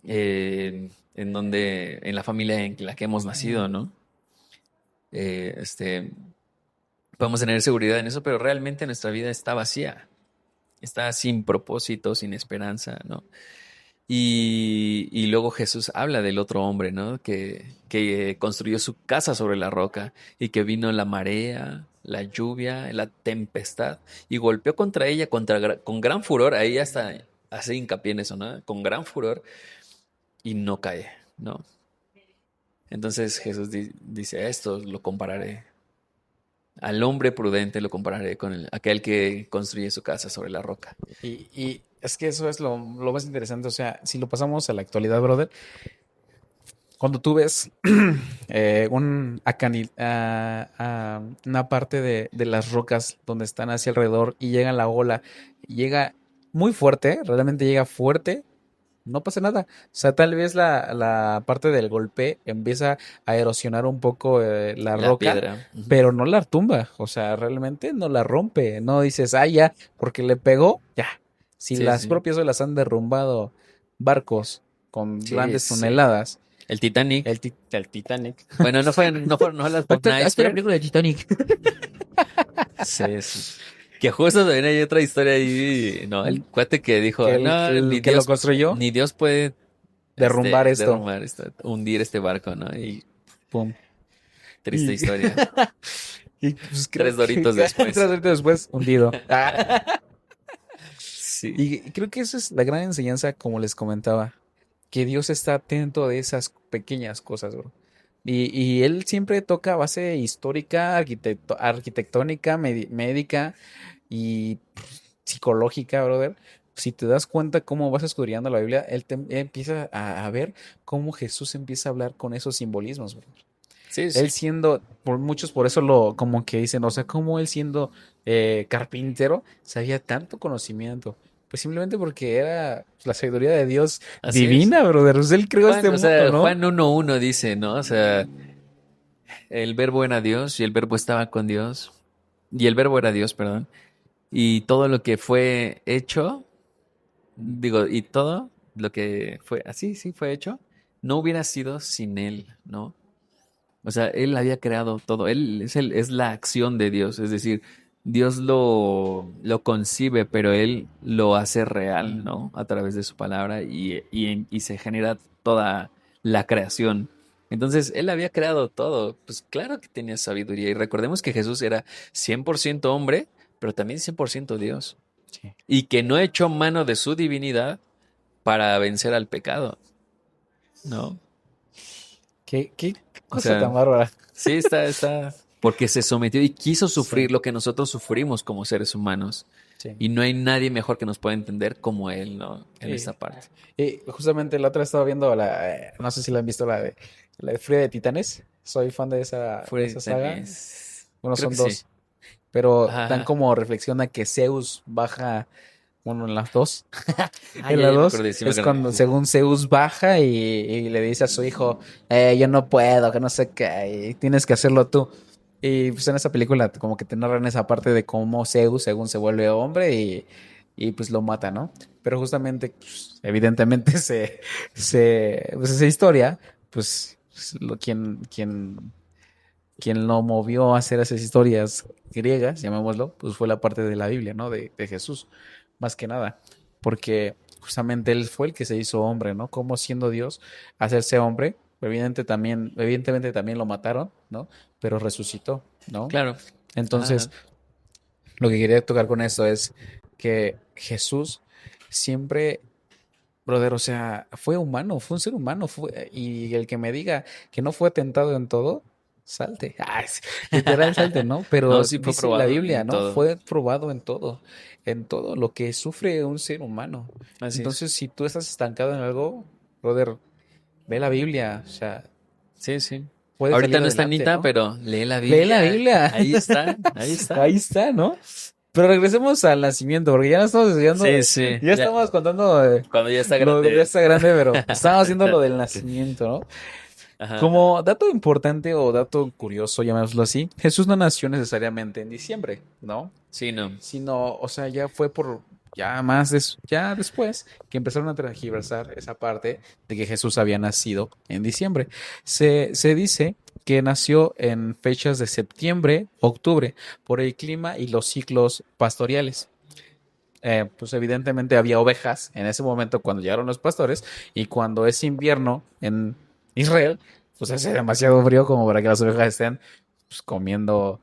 en donde, en la familia en la que hemos nacido, ¿no? Eh, este, Podemos tener seguridad en eso, pero realmente nuestra vida está vacía, está sin propósito, sin esperanza, ¿no? Y luego Jesús habla del otro hombre, ¿no? Que construyó su casa sobre la roca y que vino la marea, la lluvia, la tempestad y golpeó contra ella con gran furor. Ahí hasta hace hincapié en eso, ¿no? Con gran furor y no cae, ¿no? Entonces Jesús dice, a esto lo compararé. Al hombre prudente lo compararé con aquel que construye su casa sobre la roca. Y es que eso es lo más interesante. O sea, si lo pasamos a la actualidad, brother, cuando tú ves una parte de las rocas donde están hacia alrededor y llega la ola, llega muy fuerte, realmente llega fuerte, no pasa nada. O sea, tal vez la parte del golpe empieza a erosionar un poco la La roca, piedra. Ujú. pero no la tumba. O sea, realmente no la rompe. No dices, ah, ya, porque le pegó, ya. Si Sí, las sí. propias olas han derrumbado barcos con Sí, grandes sí. toneladas, El Titanic. el Titanic. Bueno, no las Bob Hasta la Iceberg. película de Titanic. Sí, sí. Que justo también hay otra historia ahí, ¿no? El cuate que dijo, no, Que lo construyó, ni Dios puede, derrumbar esto. derrumbar hundir este barco, ¿no? Y Pum. triste Y, historia. y pues creo Tres que doritos tres después. horitas después, hundido. Sí. Y creo que esa es la gran enseñanza, como les comentaba, que Dios está atento de esas pequeñas cosas, bro. Y Él siempre toca base histórica, arquitectónica, médica y psicológica, brother. Si te das cuenta cómo vas estudiando la Biblia, él empieza a ver cómo Jesús empieza a hablar con esos simbolismos, bro. Sí, Él sí. siendo, por muchos por eso como que dicen, o sea, como él siendo carpintero, sabía tanto conocimiento. Pues simplemente porque era la sabiduría de Dios Así es. divina, brother. Pues él creó este Juan, o mundo, sea, ¿no? Juan 1:1 dice, ¿no? O sea, el verbo era Dios y el verbo estaba con Dios. Y el verbo era Dios, perdón. Y todo lo que fue hecho, digo, y todo lo que fue, así, sí, fue hecho, no hubiera sido sin él, ¿no? O sea, él había creado todo, él es la acción de Dios, es decir, Dios lo concibe, pero él lo hace real, ¿no? A través de su palabra y se genera toda la creación. Entonces, él había creado todo, pues claro que tenía sabiduría. Y recordemos que Jesús era 100% hombre, pero también 100% Dios. Sí. Y que no echó mano de su divinidad para vencer al pecado, ¿no? Qué O cosa sea, tan bárbara. sí, porque se sometió y quiso Sí, sufrir lo que nosotros sufrimos como seres humanos. sí, Y no hay nadie mejor que nos pueda entender como él, ¿no? En sí. esta parte. Y justamente la otra estaba viendo no sé si la han visto, la de Fría de Titanes. Soy fan de Fue esa saga. tenés. Bueno, Creo son que sí. dos. Pero dan Ajá. como reflexión a que Zeus baja, bueno, en las dos. Ah, En ya, la ya me dos acordé, sí me es acordé. cuando, según Zeus baja y le dice a su hijo, yo no puedo, que no sé qué, y tienes que hacerlo tú. Y pues en esa película como que te narran esa parte de cómo Zeus, según se vuelve hombre y pues lo mata, ¿no? Pero justamente, pues, evidentemente pues esa historia, pues quien lo movió a hacer esas historias griegas, llamémoslo, pues fue la parte de la Biblia, ¿no? De Jesús, más que nada, porque justamente él fue el que se hizo hombre, ¿no? Como siendo Dios, hacerse hombre, evidentemente también lo mataron, ¿no? Pero resucitó, ¿no? Claro. Entonces, Ajá. lo que quería tocar con esto es que Jesús siempre, brother, o sea, fue humano, fue un ser humano, y el que me diga que no fue tentado en todo, salte. Literal salte, ¿no? No, Pero sí fue dice la probado Biblia, en ¿no? todo. Fue probado en todo lo que sufre un ser humano. Así es. Entonces, si tú estás estancado en algo, brother, ve la Biblia, o sea, Sí, sí. puedes Ahorita salir no está adelante, Anita, ¿no? pero lee la Lee la Biblia. Biblia. Ahí está, ahí está. Ahí está, ¿no? Pero regresemos al nacimiento, porque ya no estamos estudiando, Sí, sí. ya Ya, estamos contando cuando ya está lo de grande. esta grande, pero estamos haciendo lo del nacimiento, ¿no? Ajá. Como dato importante o dato curioso, llamémoslo así, Jesús no nació necesariamente en diciembre, ¿no? Sí, no. Sino, o sea, ya fue ya después que empezaron a tergiversar esa parte de que Jesús había nacido en diciembre. Se dice que nació en fechas de septiembre, octubre, por el clima y los ciclos pastoriales. Pues evidentemente había ovejas en ese momento cuando llegaron los pastores, y cuando es invierno en Israel, pues hace demasiado frío como para que las ovejas estén pues, comiendo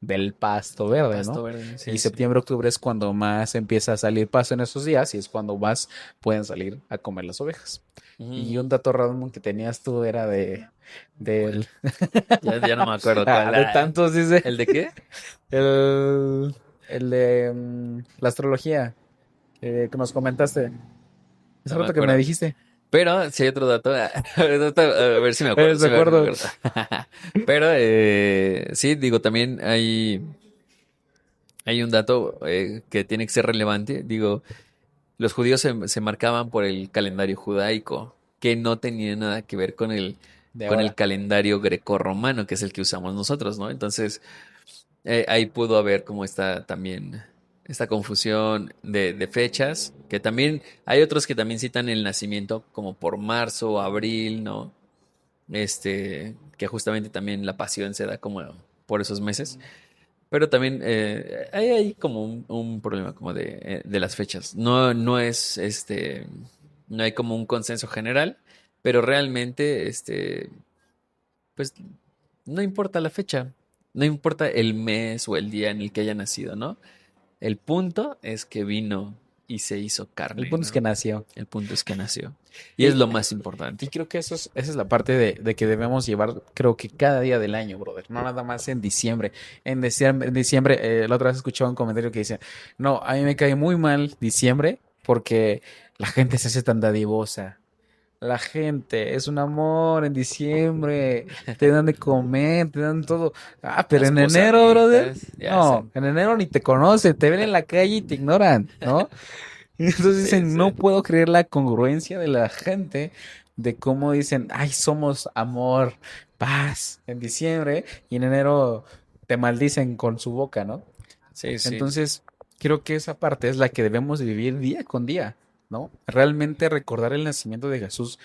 del pasto El verde, pasto ¿no? verde. Y Sí, sí. septiembre, octubre es cuando más empieza a salir pasto en esos días, y es cuando más pueden salir a comer las ovejas. Y un Ujú. dato random que tenías tú era del, ¿Cuál? Ya no me acuerdo cuál. de tantos, dice, ¿El de qué? el, el de la astrología que nos comentaste. Hace No me rato que me acuerdo. dijiste. Pero si hay otro dato. A ver si me acuerdo, Me si me acuerdo. acuerdo. Pero sí, digo, también hay un dato que tiene que ser relevante. Digo, los judíos se marcaban por el calendario judaico, que no tenía nada que ver De con el ahora. calendario grecorromano, que es el que usamos nosotros, ¿no? Entonces, ahí pudo haber como esta confusión de fechas, que también hay otros que también citan el nacimiento como por marzo, abril, ¿no? Que justamente también la pasión se da como por esos meses. Pero también hay ahí como un problema como de las fechas. No es no hay como un consenso general, pero realmente pues no importa la fecha, no importa el mes o el día en el que haya nacido, ¿no? El punto es que vino y se hizo El carne, punto es que ¿no? nació. El punto es que nació. Y es Y, lo más y importante. creo que esa es la parte de que debemos llevar, creo que cada día del año, brother. No nada más en diciembre. En diciembre, la otra vez escuchaba un comentario que dice, no, a mí me cae muy mal diciembre porque la gente se hace tan dadivosa. La gente es un amor en diciembre, te dan de comer, te dan todo. Ah, pero Las en enero, brother, posaditas, ya sé. no, en enero ni te conocen, te ven en la calle y te ignoran, ¿no? Y entonces Sí, dicen, no sí. puedo creer la congruencia de la gente de cómo dicen, ay, somos amor, paz en diciembre, y en enero te maldicen con su boca, ¿no? Sí, sí. Entonces, creo que esa parte es la que debemos de vivir día con día, ¿no? Realmente recordar el nacimiento de Jesús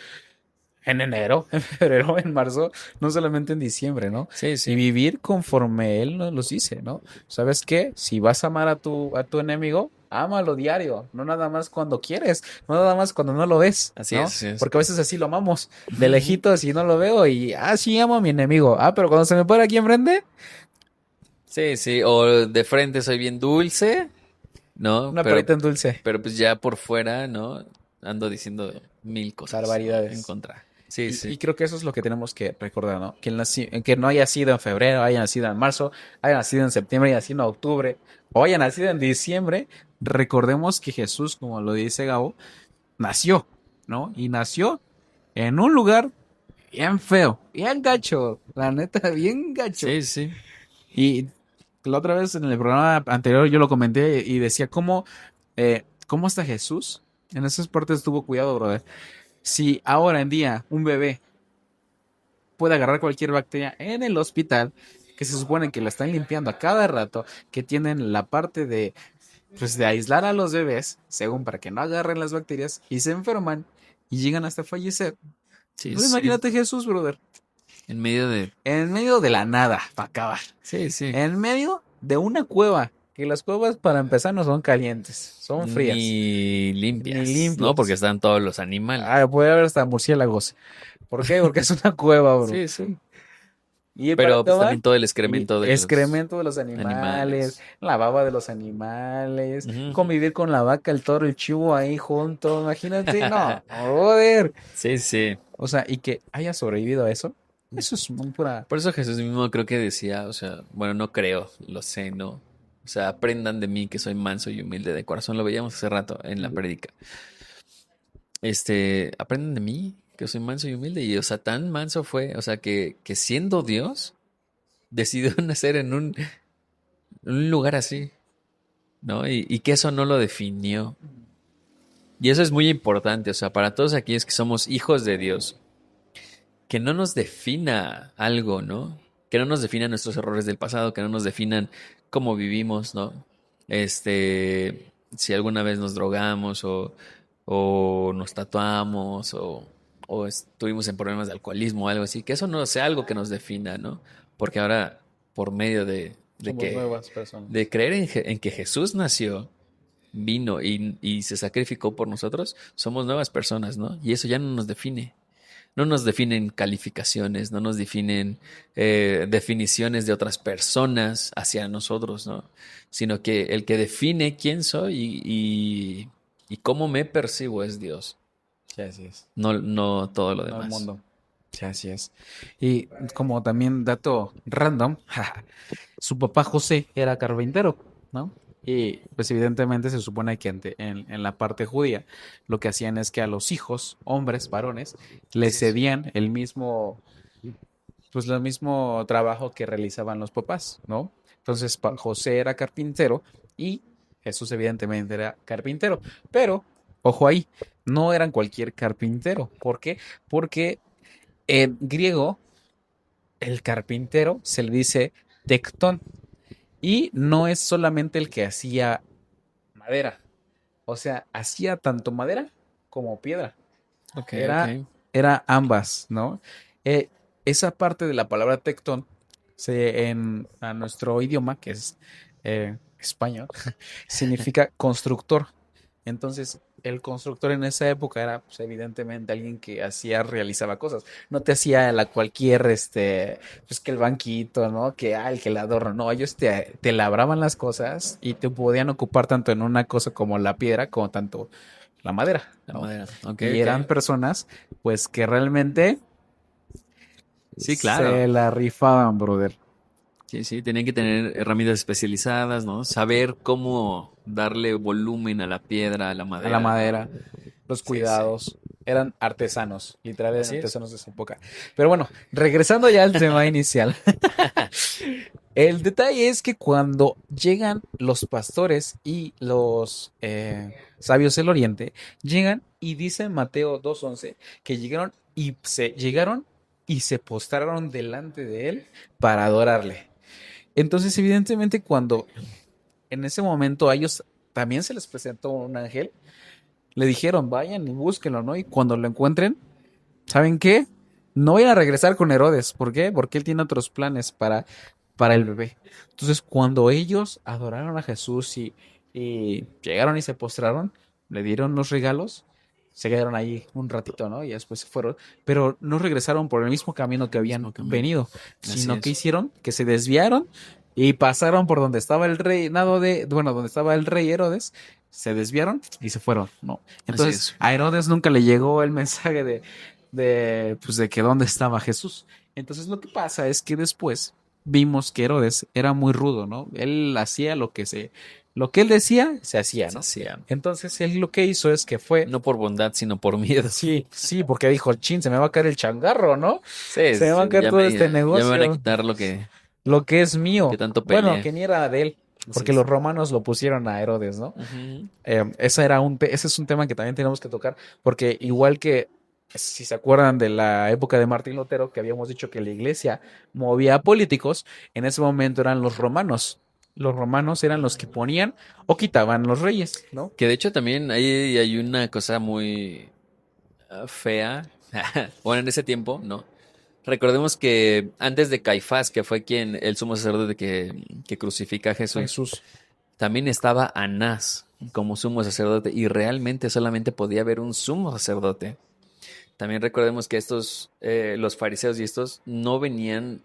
en enero, en febrero, en marzo, no solamente en diciembre, ¿no? Sí, Y sí. vivir conforme Él nos los dice, ¿no? ¿Sabes qué? Si vas a amar a tu enemigo, ámalo diario, no nada más cuando quieres, no nada más cuando no lo ves, Así es, ¿no? así es. Porque a veces así lo amamos, de lejitos y no lo veo y, sí, amo a mi enemigo. Ah, pero cuando se me pone aquí enfrente, Sí, sí. O de frente soy bien dulce, ¿no? una perrita en dulce. Pero pues ya por fuera, ¿no? Ando diciendo mil cosas, ¿no? En Barbaridades. contra. Sí, Y sí. creo que eso es lo que tenemos que recordar, ¿no? Que no haya sido en febrero, haya nacido en marzo, haya nacido en septiembre, haya nacido en octubre, o haya nacido en diciembre, recordemos que Jesús, como lo dice Gabo, nació, ¿no? Y nació en un lugar bien feo, bien gacho, la neta, bien gacho. Sí, sí. Y la otra vez en el programa anterior yo lo comenté y decía cómo hasta Jesús en esas partes tuvo cuidado, brother. Si ahora en día un bebé puede agarrar cualquier bacteria en el hospital, que se supone que la están limpiando a cada rato, que tienen la parte pues, de aislar a los bebés, según para que no agarren las bacterias, y se enferman y llegan hasta fallecer. Sí, Pues sí. imagínate Jesús, brother. En medio de... En medio de la nada, para acabar. Sí, sí. En medio de una cueva. Que las cuevas, para empezar, no son calientes, son frías, Ni ni limpias, ¿no? Porque limpias. están todos los animales. Ah, puede haber hasta murciélagos. ¿Por qué? Porque es una cueva, bro. Sí, sí. Y para Pero pues acabar, también todo el y excremento de los excremento de los animales, animales. la baba de los animales, Ujú. convivir con la vaca, el toro, el chivo ahí juntos, imagínate, no, joder. Sí, sí. O sea, y que haya sobrevivido a eso, eso es muy pura. Por eso Jesús mismo creo que decía, o sea, bueno, no creo, lo sé, ¿no? O sea, aprendan de mí que soy manso y humilde de corazón. Lo veíamos hace rato en la prédica. Aprendan de mí que soy manso y humilde. Y, o sea, tan manso fue, o sea, que siendo Dios, decidió nacer en un lugar así, ¿no? Y que eso no lo definió. Y eso es muy importante, o sea, para todos aquellos que somos hijos de Dios, que no nos defina algo, ¿no? Que no nos definan nuestros errores del pasado, que no nos definan cómo vivimos, ¿no? Si alguna vez nos drogamos o nos tatuamos o estuvimos en problemas de alcoholismo o algo así, que eso no sea algo que nos defina, ¿no? Porque ahora, por medio Somos nuevas personas. de creer en que Jesús nació, vino y se sacrificó por nosotros, somos nuevas personas, ¿no? Y eso ya no nos define. No nos definen calificaciones, no nos definen definiciones de otras personas hacia nosotros, ¿no? Sino que el que define quién soy y cómo me percibo es Dios, Sí, así es. no todo lo No el demás. mundo. Sí, así es. Y como también dato random, su papá José era carpintero, ¿no? Y pues evidentemente se supone que en la parte judía lo que hacían es que a los hijos, hombres, varones, les cedían el mismo, pues lo mismo trabajo que realizaban los papás, ¿no? Entonces José era carpintero y Jesús evidentemente era carpintero, pero ojo ahí, no eran cualquier carpintero. ¿Por qué? Porque en griego el carpintero se le dice tectón y no es solamente el que hacía madera, o sea, hacía tanto madera como piedra. Ok, ok. Era, era ambas, ¿no? Eh, esa parte de la palabra tectón a nuestro idioma, que es español, significa constructor. Entonces, el constructor en esa época era, pues, evidentemente alguien que realizaba cosas. No te hacía la cualquier, pues que el banquito, ¿no? El que el adorno. No, ellos te labraban las cosas y te podían ocupar tanto en una cosa como la piedra, como tanto la madera, La ¿no? madera. Ok, Y eran ok. personas, pues, que realmente Sí, claro. se la rifaban, brother. Sí, sí, tenían que tener herramientas especializadas, ¿no? Saber cómo darle volumen a la piedra, a la A la madera, ¿no? madera, los Sí, sí. cuidados. Eran artesanos, literal eran Así es. artesanos de esa época. Pero bueno, regresando ya al tema inicial. El detalle es que cuando llegan los pastores y los sabios del oriente, llegan y dice Mateo 2:11 que llegaron y se postraron delante de él para adorarle. Entonces, evidentemente, cuando en ese momento a ellos también se les presentó un ángel, le dijeron, vayan y búsquenlo, ¿no? Y cuando lo encuentren, ¿saben qué? No vayan a regresar con Herodes. ¿Por qué? Porque él tiene otros planes para el bebé. Entonces, cuando ellos adoraron a Jesús y llegaron y se postraron, le dieron los regalos, se quedaron ahí un ratito, ¿no? Y después se fueron, pero no regresaron por el mismo camino que El habían mismo camino. venido, Así sino que es. hicieron que se desviaron y pasaron por donde estaba el reinado bueno, donde estaba el rey Herodes, se desviaron y se fueron, ¿no? Así Entonces, es. a Herodes nunca le llegó el mensaje pues de que dónde estaba Jesús. Entonces, lo que pasa es que después vimos que Herodes era muy rudo, ¿no? Él hacía lo que él decía, se hacía, Se ¿no? hacía. Entonces, él lo que hizo es que fue, No por bondad, sino por miedo. sí, sí, porque dijo, chin, se me va a caer el changarro, ¿no? Sí, Se me va a sí, caer todo este ya me van a negocio, quitar lo que es que mío. tanto Bueno, peleé. que ni era de él, Así porque los es. romanos lo pusieron a Herodes, ¿no? Ujú. Ese es un tema que también tenemos que tocar, porque igual que si se acuerdan de la época de Martín Lutero, que habíamos dicho que la iglesia movía a políticos, en ese momento eran los romanos. Los romanos eran los que ponían o quitaban los reyes, ¿no? Que de hecho también ahí hay una cosa muy fea. Bueno, en ese tiempo, ¿no? Recordemos que antes de Caifás, que fue quien, el sumo sacerdote que crucifica a Jesús, Jesús. también estaba Anás como sumo sacerdote y realmente solamente podía haber un sumo sacerdote. También recordemos que estos, los fariseos y estos, no venían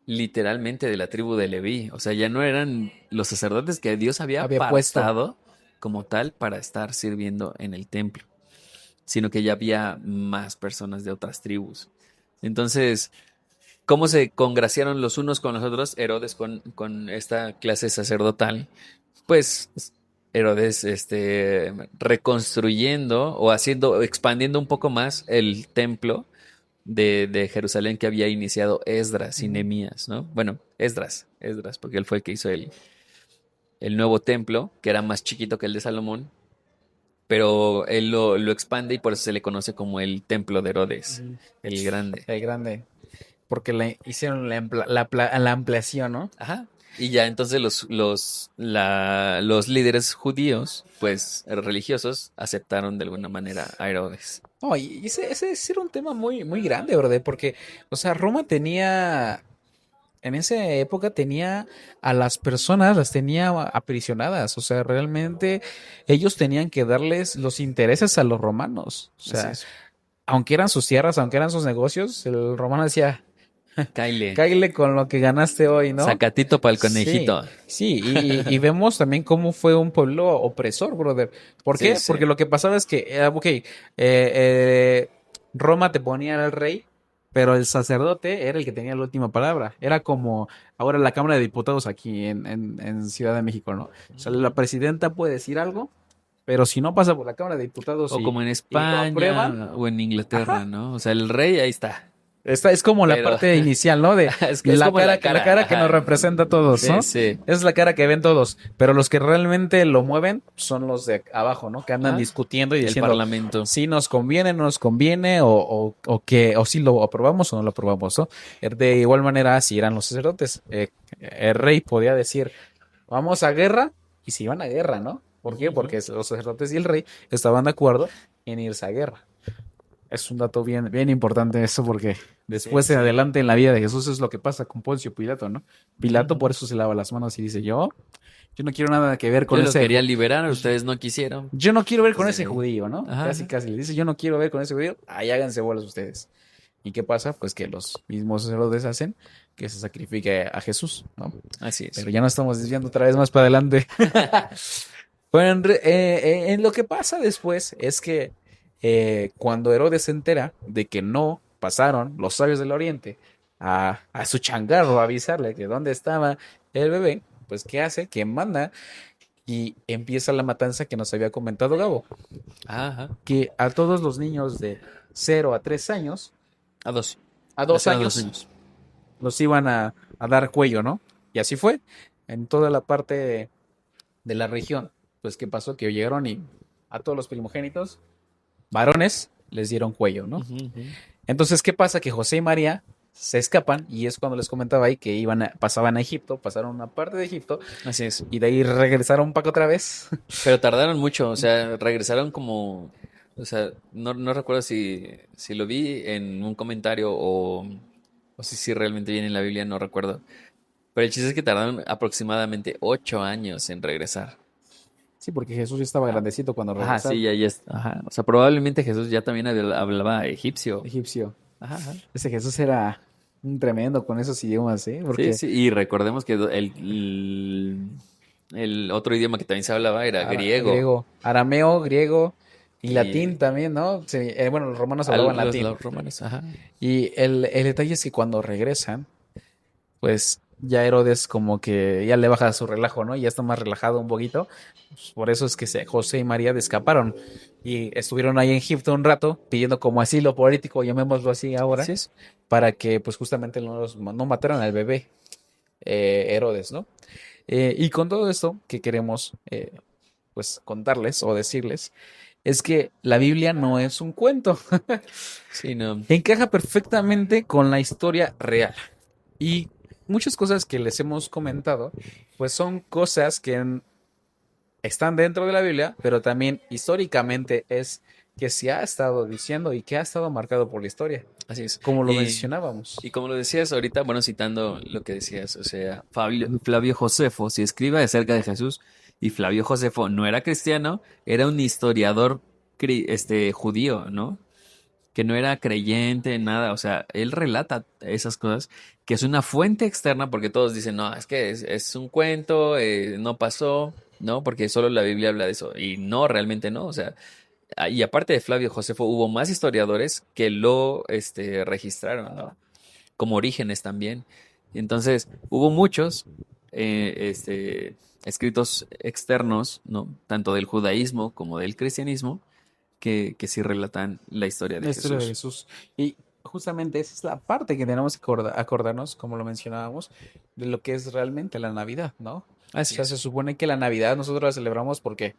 literalmente de la tribu de Leví. O sea, ya no eran los sacerdotes que Dios había Había puesto. apartado como tal para estar sirviendo en el templo, sino que ya había más personas de otras tribus. Entonces, ¿cómo se congraciaron los unos con los otros? Herodes con esta clase sacerdotal. Pues Herodes, reconstruyendo o haciendo, expandiendo un poco más el templo de Jerusalén que había iniciado Esdras y Ujú. Nehemías, ¿no? Bueno, Esdras, porque él fue el que hizo el nuevo templo, que era más chiquito que el de Salomón, pero él lo expande y por eso se le conoce como el templo de Herodes, Ujú. el grande. El grande. Porque le hicieron la ampliación, ¿no? Ajá. Y ya entonces los líderes judíos, pues religiosos, aceptaron de alguna manera a Herodes. No, y ese era un tema muy, muy grande, ¿verdad? Porque, o sea, Roma tenía, en esa época tenía a las personas, las tenía aprisionadas. O sea, realmente ellos tenían que darles los intereses a los romanos. O Así sea, es. aunque eran sus tierras, aunque eran sus negocios, el romano decía, Kyle, cáile con lo que ganaste hoy, ¿no? sacatito para el Sí, conejito. sí, y vemos también cómo fue un pueblo opresor, brother. ¿Por Sí, qué? sí. Porque lo que pasaba es que, Roma te ponía al rey, pero el sacerdote era el que tenía la última palabra. Era como ahora la Cámara de Diputados aquí en Ciudad de México, ¿no? O sea, la presidenta puede decir algo, pero si no pasa por la Cámara de Diputados O como en y lo aprueban, España o en Inglaterra, ajá, ¿no? O sea, el rey ahí está. esta es como la Pero parte inicial, ¿no? De es como la la cara cara. que nos Ajá. representa a todos, Sí, ¿no? sí. Es la cara que ven todos. Pero los que realmente lo mueven son los de abajo, ¿no? Que andan Ajá. discutiendo y El diciendo parlamento. si nos conviene, no nos conviene, o si lo aprobamos o no lo aprobamos, ¿no? De igual manera, si eran los sacerdotes, el rey podía decir, vamos a guerra, y se iban a guerra, ¿no? ¿Por Ujú, qué? ujú. Porque los sacerdotes y el rey estaban de acuerdo en irse a guerra. Es un dato bien, bien importante eso porque Sí, después en sí. adelante en la vida de Jesús es lo que pasa con Poncio Pilato, ¿no? Ujú, Pilato por ujú. eso se lava las manos y dice, yo no quiero nada que ver con Yo lo ese, quería liberar, ustedes no quisieron. yo no quiero ver con ese Sí. judío, ¿no? Ajá, Casi, ajá. casi le dice, yo no quiero ver con ese judío, ahí háganse bolas ustedes. ¿Y qué pasa? Pues que los mismos sacerdotes hacen que se sacrifique a Jesús, ¿no? Así Pero es. ya no estamos desviando otra vez más para adelante. Bueno, en lo que pasa después es que cuando Herodes se entera de que no pasaron los sabios del Oriente a su changarro a avisarle que dónde estaba el bebé, pues ¿qué hace? Que manda y empieza la matanza que nos había comentado Gabo, Ajá. que a todos los niños de 0 a 3 años, A dos. a De dos cero a dos años, años. los iban a dar cuello, ¿no? Y así fue en toda la parte de la región. Pues, ¿qué pasó? Que llegaron y a todos los primogénitos, varones, les dieron cuello, ¿no? Ujú, ujú. Entonces, ¿qué pasa? Que José y María se escapan y es cuando les comentaba ahí que pasaban a Egipto, pasaron una parte de Egipto Así es. y de ahí regresaron para acá otra vez. Pero tardaron mucho, o sea, regresaron como, o sea, no recuerdo si lo vi en un comentario o si realmente viene en la Biblia, no recuerdo. Pero el chiste es que tardaron aproximadamente 8 años en regresar. Sí, porque Jesús ya estaba Ah, grandecito cuando ajá, regresaron. sí, ya está. Ajá. O sea, probablemente Jesús ya también hablaba egipcio. Egipcio. Ajá, ajá. Ese Jesús era un tremendo con esos idiomas, ¿eh? Sí, Porque sí, y recordemos que el otro idioma que también se hablaba era griego. griego, arameo, griego y latín Y también, ¿no? Sí, bueno, los romanos a hablaban los, latín. los romanos, ajá. Y el detalle es que cuando regresan, pues ya Herodes como que ya le baja su relajo, ¿no? Ya está más relajado un poquito. Pues, por eso es que José y María escaparon y estuvieron ahí en Egipto un rato pidiendo como asilo político, llamémoslo así ahora, Así es. para que pues justamente no mataran al bebé Herodes, ¿no? Y con todo esto que queremos pues contarles o decirles es que la Biblia no es un cuento, Sí, no. encaja perfectamente con la historia real. Y muchas cosas que les hemos comentado, pues son cosas que están dentro de la Biblia, pero también históricamente es que se ha estado diciendo y que ha estado marcado por la historia, Así es. como lo Y, mencionábamos. y como lo decías ahorita, bueno, citando lo que decías, o sea, Flavio Josefo, si escribe acerca de Jesús, y Flavio Josefo no era cristiano, era un historiador judío, ¿no? Que no era creyente, nada, o sea, él relata esas cosas, que es una fuente externa, porque todos dicen, no, es que es un cuento, no pasó, ¿no? Porque solo la Biblia habla de eso, y no, realmente no, o sea, y aparte de Flavio Josefo, hubo más historiadores que lo registraron, ¿no? Como Orígenes también. Entonces, hubo muchos escritos externos, ¿no? Tanto del judaísmo como del cristianismo, que sí relatan la historia de La historia de Jesús. Jesús. Y justamente esa es la parte que tenemos que acordarnos, como lo mencionábamos, de lo que es realmente la Navidad, ¿no? O Así sea, se es. supone que la Navidad nosotros la celebramos porque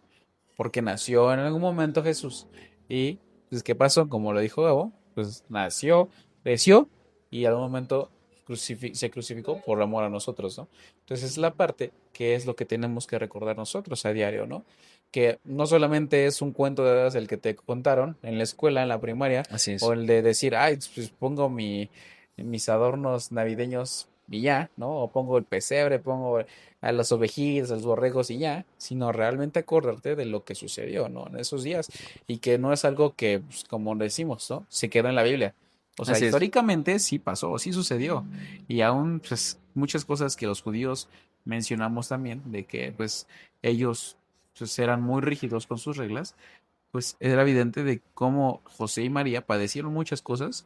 nació en algún momento Jesús. Y pues, ¿qué pasó? Como lo dijo Evo, pues nació, creció y en algún momento se crucificó por amor a nosotros, ¿no? Entonces es la parte que es lo que tenemos que recordar nosotros a diario, ¿no? Que no solamente es un cuento de hadas el que te contaron en la escuela, en la primaria, Así o es. el de decir, ay, pues pongo mis adornos navideños y ya, ¿no? O pongo el pesebre, pongo a las ovejitas, a los borregos y ya, sino realmente acordarte de lo que sucedió, ¿no? En esos días y que no es algo que, pues, como decimos, ¿no? Se quedó en la Biblia. O sea, Así es. históricamente sí pasó, sí sucedió. Y aún, pues, muchas cosas que los judíos mencionamos también, de que, pues, ellos, pues, eran muy rígidos con sus reglas, pues, era evidente de cómo José y María padecieron muchas cosas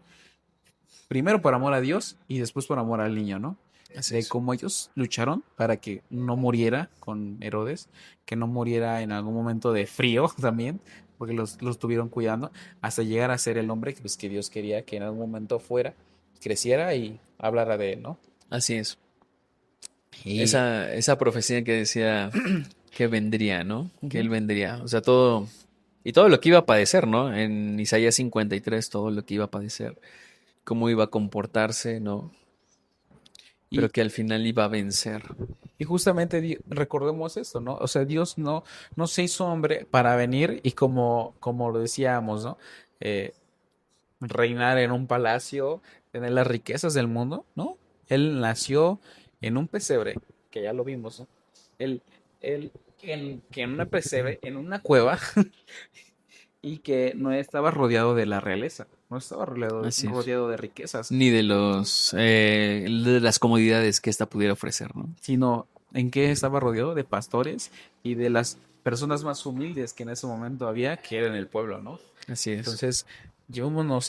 primero por amor a Dios y después por amor al niño, ¿no? Así De es. cómo ellos lucharon para que no muriera con Herodes, que no muriera en algún momento de frío también, porque los tuvieron cuidando, hasta llegar a ser el hombre que, pues, que Dios quería que en algún momento fuera, creciera y hablara de él, ¿no? Así es. Y Esa profecía que decía que vendría, ¿no? Que ujú. él vendría. O sea, todo. Y todo lo que iba a padecer, ¿no? En Isaías 53, todo lo que iba a padecer. Cómo iba a comportarse, ¿no? y, Pero que al final iba a vencer. y justamente recordemos esto, ¿no? O sea, Dios no se hizo hombre para venir y como lo decíamos, ¿no? Eh, reinar en un palacio, tener las riquezas del mundo, ¿no? Él nació en un pesebre, que ya lo vimos, ¿no? Él, él que en una pesebre, en una cueva, y que no estaba rodeado de la realeza, no estaba Así es. rodeado de riquezas, Ni de las comodidades que ésta pudiera ofrecer, ¿no? sino en que estaba rodeado de pastores y de las personas más humildes que en ese momento había, que eran el pueblo, ¿no? Así es. Entonces,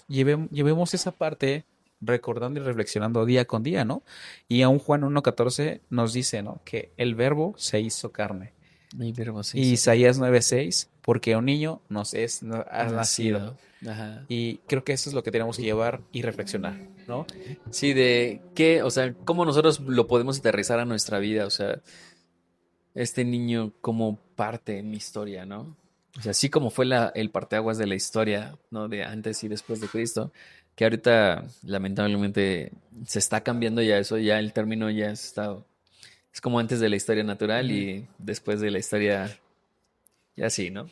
llevemos esa parte recordando y reflexionando día con día, ¿no? Y aún Juan 1:14 nos dice, ¿no? Que el verbo se hizo carne. Mi verbo se Y hizo Isaías 9:6, porque un niño ha nacido. nacido. Ajá. Y creo que eso es lo que tenemos que llevar y reflexionar, ¿no? Sí, de qué, o sea, cómo nosotros lo podemos aterrizar a nuestra vida, o sea, este niño como parte en mi historia, ¿no? O sea, así como fue el parteaguas de la historia, ¿no? De antes y después de Cristo, que ahorita lamentablemente se está cambiando ya eso, ya el término ya está, es como antes de la historia natural Ujú. y después de la historia, ya sí, ¿no?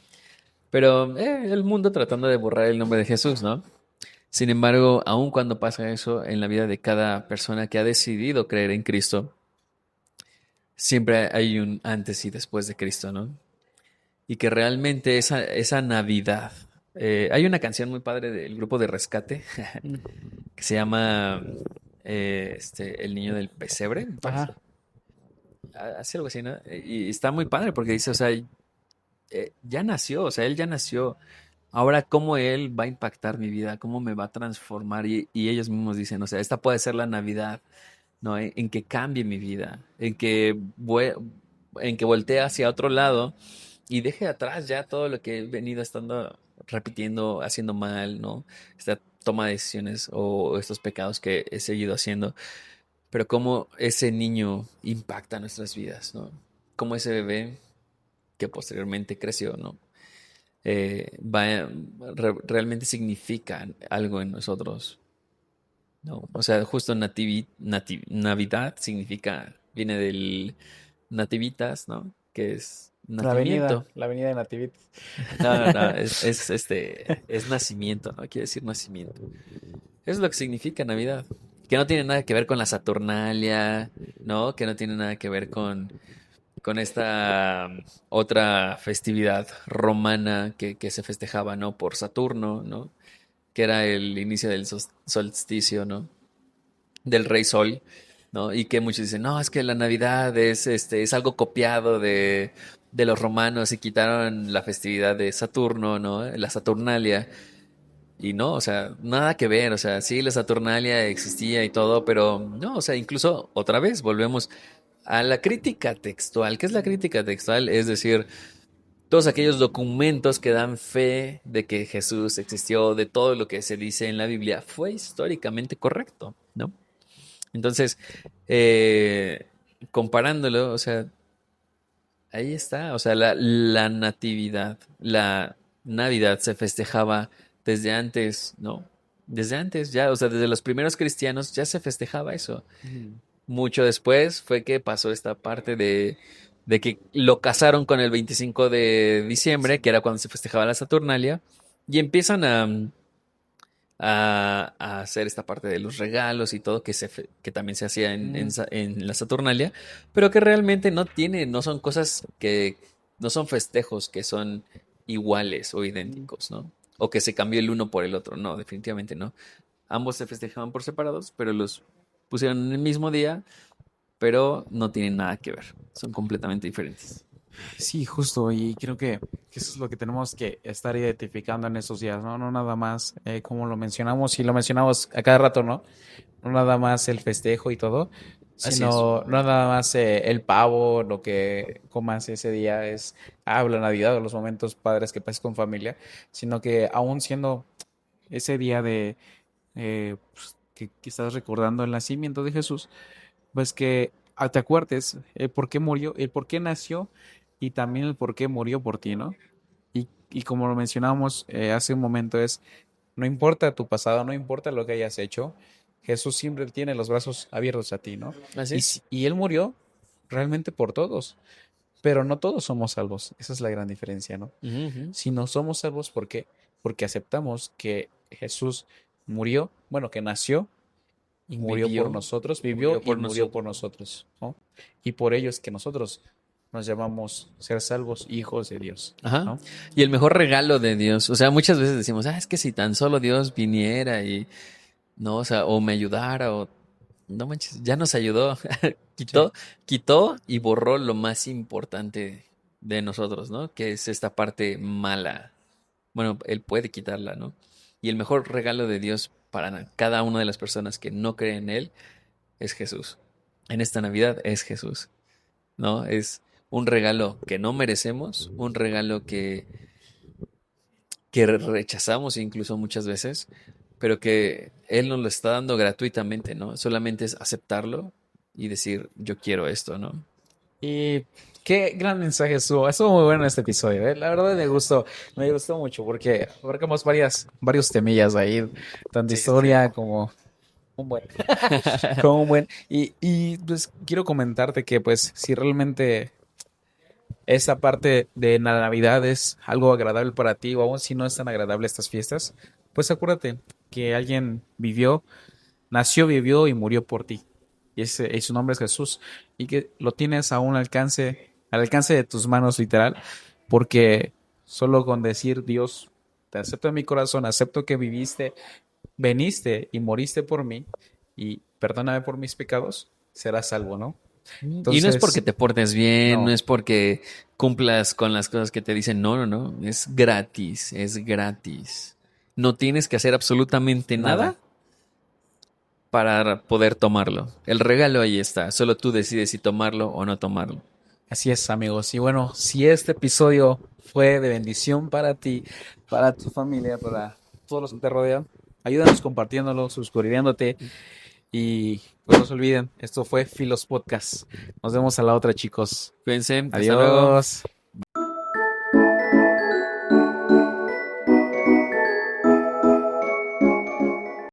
Pero el mundo tratando de borrar el nombre de Jesús, ¿no? Sin embargo, aun cuando pasa eso en la vida de cada persona que ha decidido creer en Cristo, siempre hay un antes y después de Cristo, ¿no? Y que realmente esa Navidad. Hay una canción muy padre del grupo de Rescate Mm. que se llama El niño del pesebre, me parece. Ajá. Así algo así, ¿no? Y está muy padre porque dice, o sea, ya nació, o sea, él ya nació. Ahora, ¿cómo él va a impactar mi vida? ¿Cómo me va a transformar? Y ellos mismos dicen, o sea, esta puede ser la Navidad, ¿no? En que cambie mi vida, en que voltee hacia otro lado y deje atrás ya todo lo que he venido estando repitiendo, haciendo mal, ¿no? Esta toma de decisiones o estos pecados que he seguido haciendo. Pero cómo ese niño impacta nuestras vidas, ¿no? Cómo ese bebé que posteriormente creció, ¿no? Realmente significa algo en nosotros, ¿no? O sea, justo Navidad significa, viene del nativitas, ¿no? Que es Nacimiento. La avenida de Nativitas. No, no, no, es nacimiento, ¿no? Quiere decir nacimiento. Eso es lo que significa Navidad. Que no tiene nada que ver con la Saturnalia, ¿no? Que no tiene nada que ver con esta otra festividad romana que se festejaba, ¿no? Por Saturno, ¿no? Que era el inicio del solsticio, ¿no? Del rey Sol, ¿no? Y que muchos dicen, no, es que la Navidad es algo copiado de los romanos y quitaron la festividad de Saturno, ¿no? La Saturnalia. Y no, o sea, nada que ver, o sea, sí, la Saturnalia existía y todo, pero no, o sea, incluso otra vez volvemos a la crítica textual. ¿Qué es la crítica textual? Es decir, todos aquellos documentos que dan fe de que Jesús existió, de todo lo que se dice en la Biblia, fue históricamente correcto, ¿no? Entonces, eh, comparándolo, o sea, ahí está, o sea, la natividad, la Navidad se festejaba desde antes, ¿no? Desde antes ya, o sea, desde los primeros cristianos ya se festejaba eso. Ujú. Mucho después fue que pasó esta parte de que lo casaron con el 25 de diciembre, que era cuando se festejaba la Saturnalia, y empiezan a hacer esta parte de los regalos y todo que también se hacía Mm. en la Saturnalia, pero que realmente no son cosas que, no son festejos que son iguales o Mm. idénticos, ¿no? O que se cambió el uno por el otro, no, definitivamente no. Ambos se festejaban por separados, pero los pusieron en el mismo día, pero no tienen nada que ver, son completamente diferentes. Sí, justo, y creo que eso es lo que tenemos que estar identificando en estos días, ¿no? No nada más, como lo mencionamos y lo mencionamos a cada rato, ¿no? No nada más el festejo y todo, Así es. sino no nada más el pavo, lo que comas ese día es, la Navidad o los momentos padres que pases con familia, sino que aún siendo ese día de pues, que estás recordando el nacimiento de Jesús, pues que te acuerdes el por qué murió, el por qué nació y también el por qué murió por ti, ¿no? Y como lo mencionábamos hace un momento, es, no importa tu pasado, no importa lo que hayas hecho, Jesús siempre tiene los brazos abiertos a ti, ¿no? Así Y, es. y Él murió realmente por todos, pero no todos somos salvos, esa es la gran diferencia, ¿no? Ujú, ujú. Si no somos salvos, ¿por qué? Porque aceptamos que Jesús murió, bueno, que nació y murió por Vivió, nosotros, vivió murió y por murió nosotros. por nosotros, ¿no? Y por ello es que nosotros nos llamamos ser salvos hijos de Dios, Ajá. ¿no? Y el mejor regalo de Dios, o sea, muchas veces decimos, es que si tan solo Dios viniera y, no, o sea, o me ayudara, o, no manches, ya nos ayudó, Sí. quitó y borró lo más importante de nosotros, ¿no? Que es esta parte mala. Bueno, Él puede quitarla, ¿no? Y el mejor regalo de Dios para cada una de las personas que no creen en Él es Jesús. En esta Navidad es Jesús. ¿No? Es un regalo que no merecemos, un regalo que rechazamos incluso muchas veces, pero que Él nos lo está dando gratuitamente, ¿no? Solamente es aceptarlo y decir, yo quiero esto, ¿no? Y qué gran mensaje estuvo muy bueno este episodio, ¿eh? La verdad me gustó mucho porque abarcamos varios temillas ahí, tanto Sí, sí, sí. historia como un buen, como un buen. Y pues quiero comentarte que pues si realmente esa parte de la Navidad es algo agradable para ti, o aún si no es tan agradable estas fiestas, pues acuérdate que alguien vivió, nació, vivió y murió por ti. Y su nombre es Jesús. Y que lo tienes a un alcance, al alcance de tus manos, literal, porque solo con decir, Dios, te acepto en mi corazón, acepto que viviste, veniste y moriste por mí, y perdóname por mis pecados, serás salvo, ¿no? Y no es porque Entonces, te portes bien, no no, es porque cumplas con las cosas que te dicen, no, no, no, es gratis, es gratis. No tienes que hacer absolutamente nada nada. para poder tomarlo. El regalo ahí está, solo tú decides si tomarlo o no tomarlo. Así es, amigos. Y bueno, si este episodio fue de bendición para ti, para tu familia, para todos los que te rodean, ayúdanos compartiéndolo, suscribiéndote y pues no se olviden, esto fue Filos Podcast. Nos vemos a la otra, chicos. Cuídense, hasta luego. Adiós.